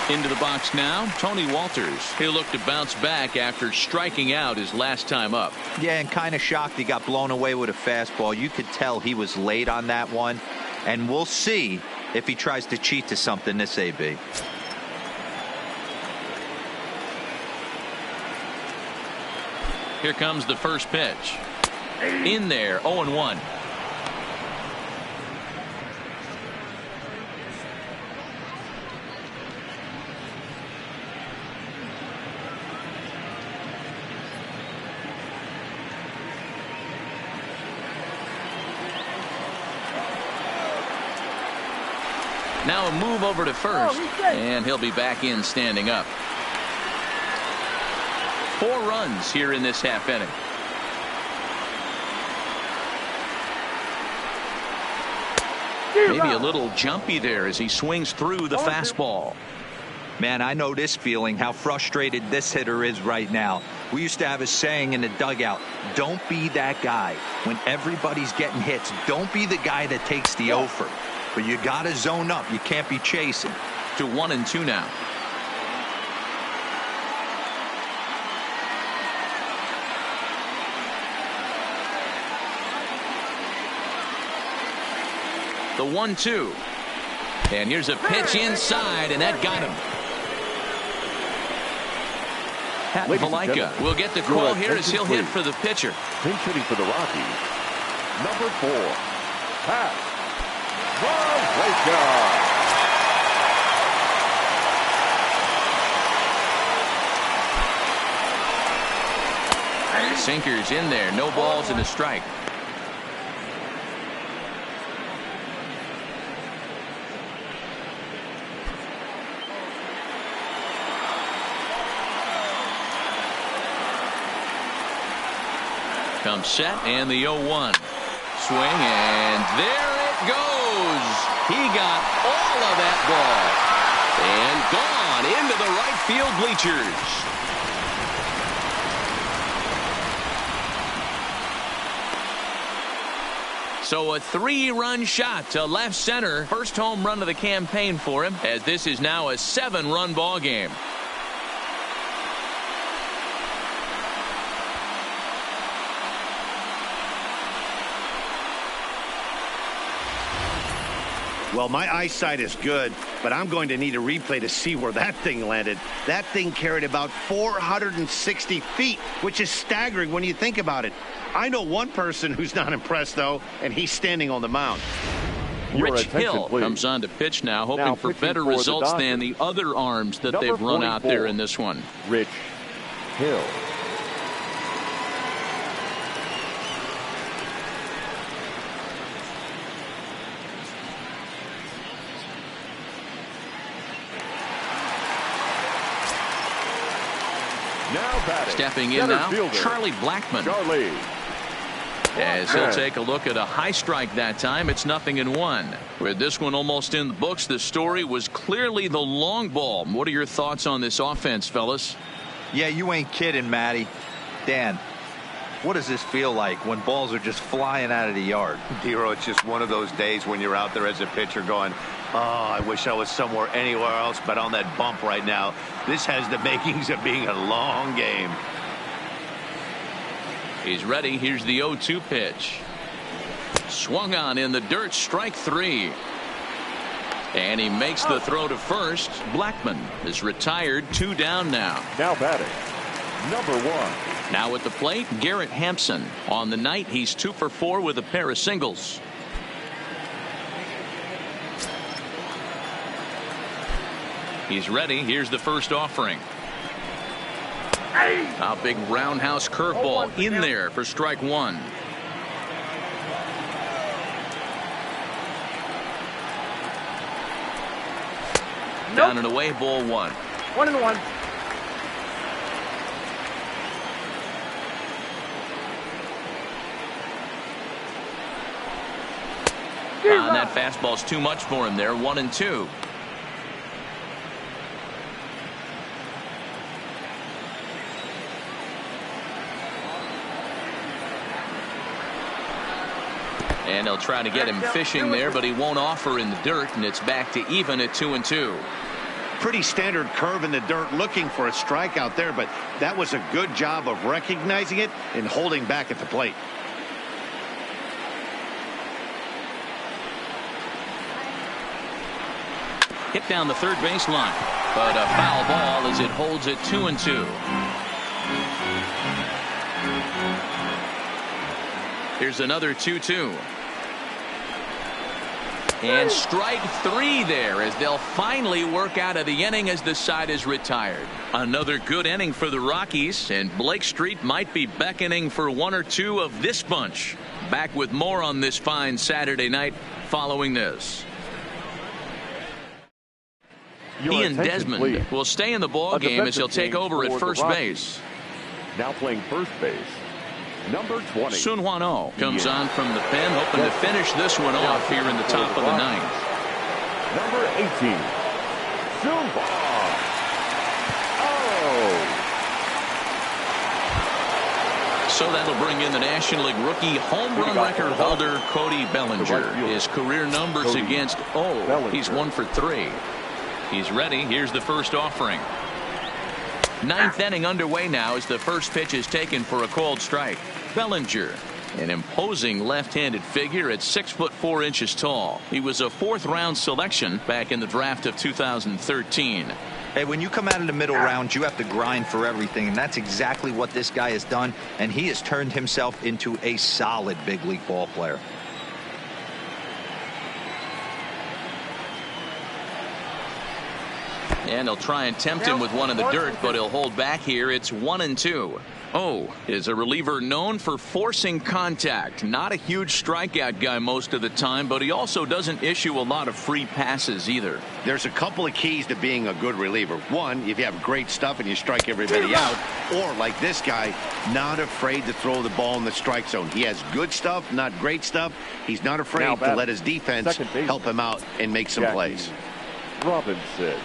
Into the box now, Tony Walters. He'll look to bounce back after striking out his last time up. Yeah, and kind of shocked he got blown away with a fastball. You could tell he was late on that one. And we'll see if he tries to cheat to something this AB. Here comes the first pitch. In there, 0-1. Now a move over to first, and he'll be back in standing up. 4 runs here in this half inning. Maybe a little jumpy there as he swings through the fastball. Man, I know this feeling, how frustrated this hitter is right now. We used to have a saying in the dugout, don't be that guy. When everybody's getting hits, don't be the guy that takes the offer. But you got to zone up. You can't be chasing. To 1-2 now. The 1-2. And here's a pitch inside, and that got him. Pat Valaika will get the call here as he'll hit for the pitcher. Pinch hitting for the Rockies. Number 4, Pat Valaika. Sinker's in there. No balls and a strike. Comes set and the 0-1. Swing and there it goes. He got all of that ball. And gone into the right field bleachers. So a 3-run shot to left center. First home run of the campaign for him, as this is now a 7-run ball game. Well, my eyesight is good, but I'm going to need a replay to see where that thing landed. That thing carried about 460 feet, which is staggering when you think about it. I know one person who's not impressed, though, and he's standing on the mound. Rich Hill comes on to pitch now, hoping for better results than the other arms that they've run out there in this one. Rich Hill. Stepping in now, Charlie Blackmon. As he'll take a look at a high strike that time, it's 0-1. With this one almost in the books, the story was clearly the long ball. What are your thoughts on this offense, fellas? Yeah, you ain't kidding, Matty. Dan, what does this feel like when balls are just flying out of the yard? Dero, it's just one of those days when you're out there as a pitcher going, oh, I wish I was somewhere anywhere else but on that bump right now. This has the makings of being a long game. He's ready. Here's the 0-2 pitch. Swung on in the dirt, strike 3. And he makes the throw to first. Blackmon is retired, 2 down now. Now batting, number 1. Now at the plate, Garrett Hampson. On the night, he's 2 for 4 with a pair of singles. He's ready. Here's the first offering. A big roundhouse curveball in there for strike 1. Down and away, ball 1. 1-1. And that fastball's too much for him there. 1-2. And they'll try to get him fishing there, but he won't offer in the dirt, and it's back to even at 2-2. Pretty standard curve in the dirt, looking for a strikeout there, but that was a good job of recognizing it and holding back at the plate. Hit down the third baseline, but a foul ball as it holds it 2-2. Here's another 2-2. And strike 3 there as they'll finally work out of the inning as the side is retired. Another good inning for the Rockies, and Blake Street might be beckoning for 1 or 2 of this bunch. Back with more on this fine Saturday night following this. Ian Desmond will stay in the ball game as he'll take over at first base. Now playing first base, number 20. Sun Hwan-Oh comes on from the pen, hoping to finish this one off here in the top of the ninth. Number 18, Sun Hwan. Oh. So that'll bring in the National League rookie home run record holder Cody Bellinger. His career numbers against he's 1 for 3. He's ready. Here's the first offering. Ninth inning underway now as the first pitch is taken for a called strike. Bellinger, an imposing left-handed figure at 6'4" tall. He was a 4th-round selection back in the draft of 2013. Hey, when you come out in the middle round, you have to grind for everything, and that's exactly what this guy has done, and he has turned himself into a solid big league ball player. And they'll try and tempt him with one in the dirt, but he'll hold back here. It's 1-2. Is a reliever known for forcing contact. Not a huge strikeout guy most of the time, but he also doesn't issue a lot of free passes either. There's a couple of keys to being a good reliever. One, if you have great stuff and you strike everybody out, or like this guy, not afraid to throw the ball in the strike zone. He has good stuff, not great stuff. He's not afraid to let his defense help him out and make some plays. Robinson.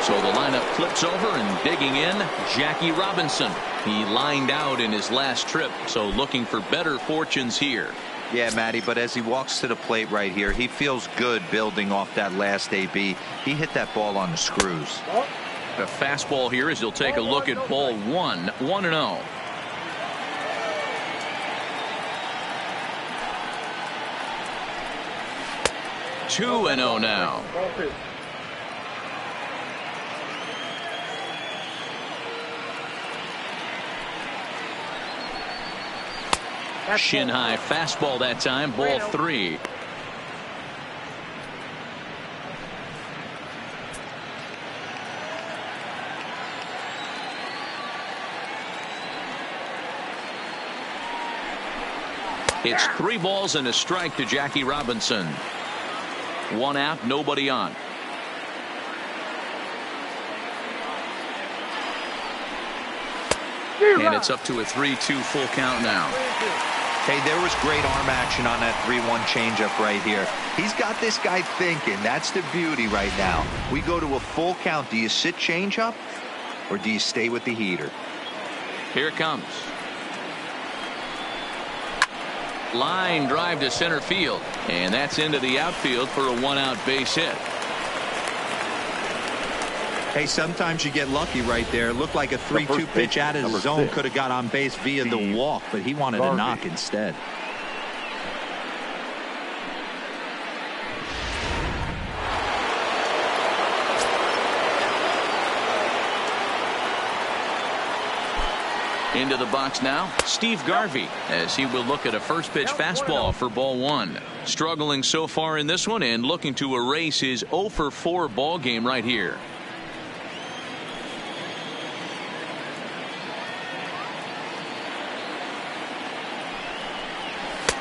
So the lineup flips over and digging in, Jackie Robinson. He lined out in his last trip, so looking for better fortunes here. Yeah, Matty, but as he walks to the plate right here, he feels good building off that last AB. He hit that ball on the screws. The fastball here as he'll take a look at ball 1, 1-0. Two and 0 now. Shin high fastball that time, ball 3. It's 3 balls and a strike to Jackie Robinson. 1 out, nobody on. And it's up to a 3-2 full count now. Hey, there was great arm action on that 3-1 changeup right here. He's got this guy thinking. That's the beauty right now. We go to a full count. Do you sit changeup or do you stay with the heater? Here it comes. Line drive to center field, and that's into the outfield for a 1-out base hit. Hey, sometimes you get lucky right there. It looked like a 3-2 pitch out of the zone could have got on base via the walk, but he wanted a knock instead. Into the box now, Steve Garvey, as he will look at a first pitch fastball for ball 1. Struggling so far in this one and looking to erase his 0 for 4 ball game right here.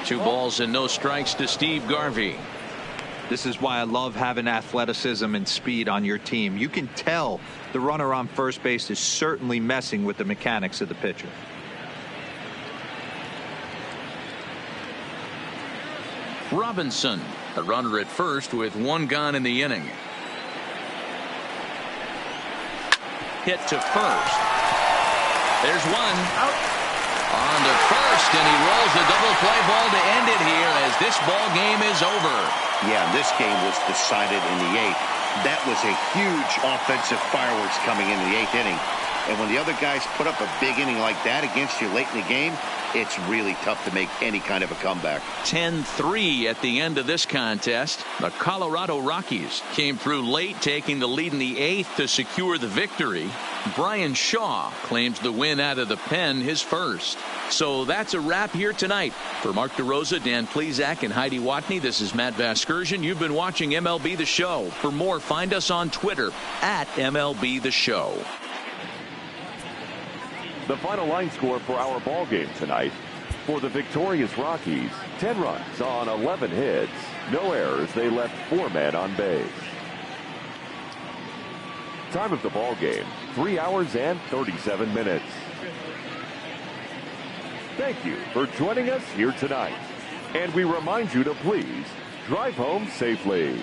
Two balls and no strikes to Steve Garvey. This is why I love having athleticism and speed on your team. You can tell the runner on first base is certainly messing with the mechanics of the pitcher. Robinson, a runner at first with 1 gone in the inning. Hit to first. There's 1. Out. On to first, and he rolls a double play ball to end it here as this ball game is over. Yeah, this game was decided in the 8th. That was a huge offensive fireworks coming into the 8th inning. And when the other guys put up a big inning like that against you late in the game, it's really tough to make any kind of a comeback. 10-3 at the end of this contest. The Colorado Rockies came through late, taking the lead in the 8th to secure the victory. Brian Shaw claims the win out of the pen, his first. So that's a wrap here tonight. For Mark DeRosa, Dan Plesac, and Heidi Watney, this is Matt Vasgersian. You've been watching MLB The Show. For more, find us on Twitter at MLB The Show. The final line score for our ball game tonight. For the victorious Rockies, 10 runs on 11 hits. No errors. They left 4 men on base. Time of the ball game, 3 hours and 37 minutes. Thank you for joining us here tonight. And we remind you to please drive home safely.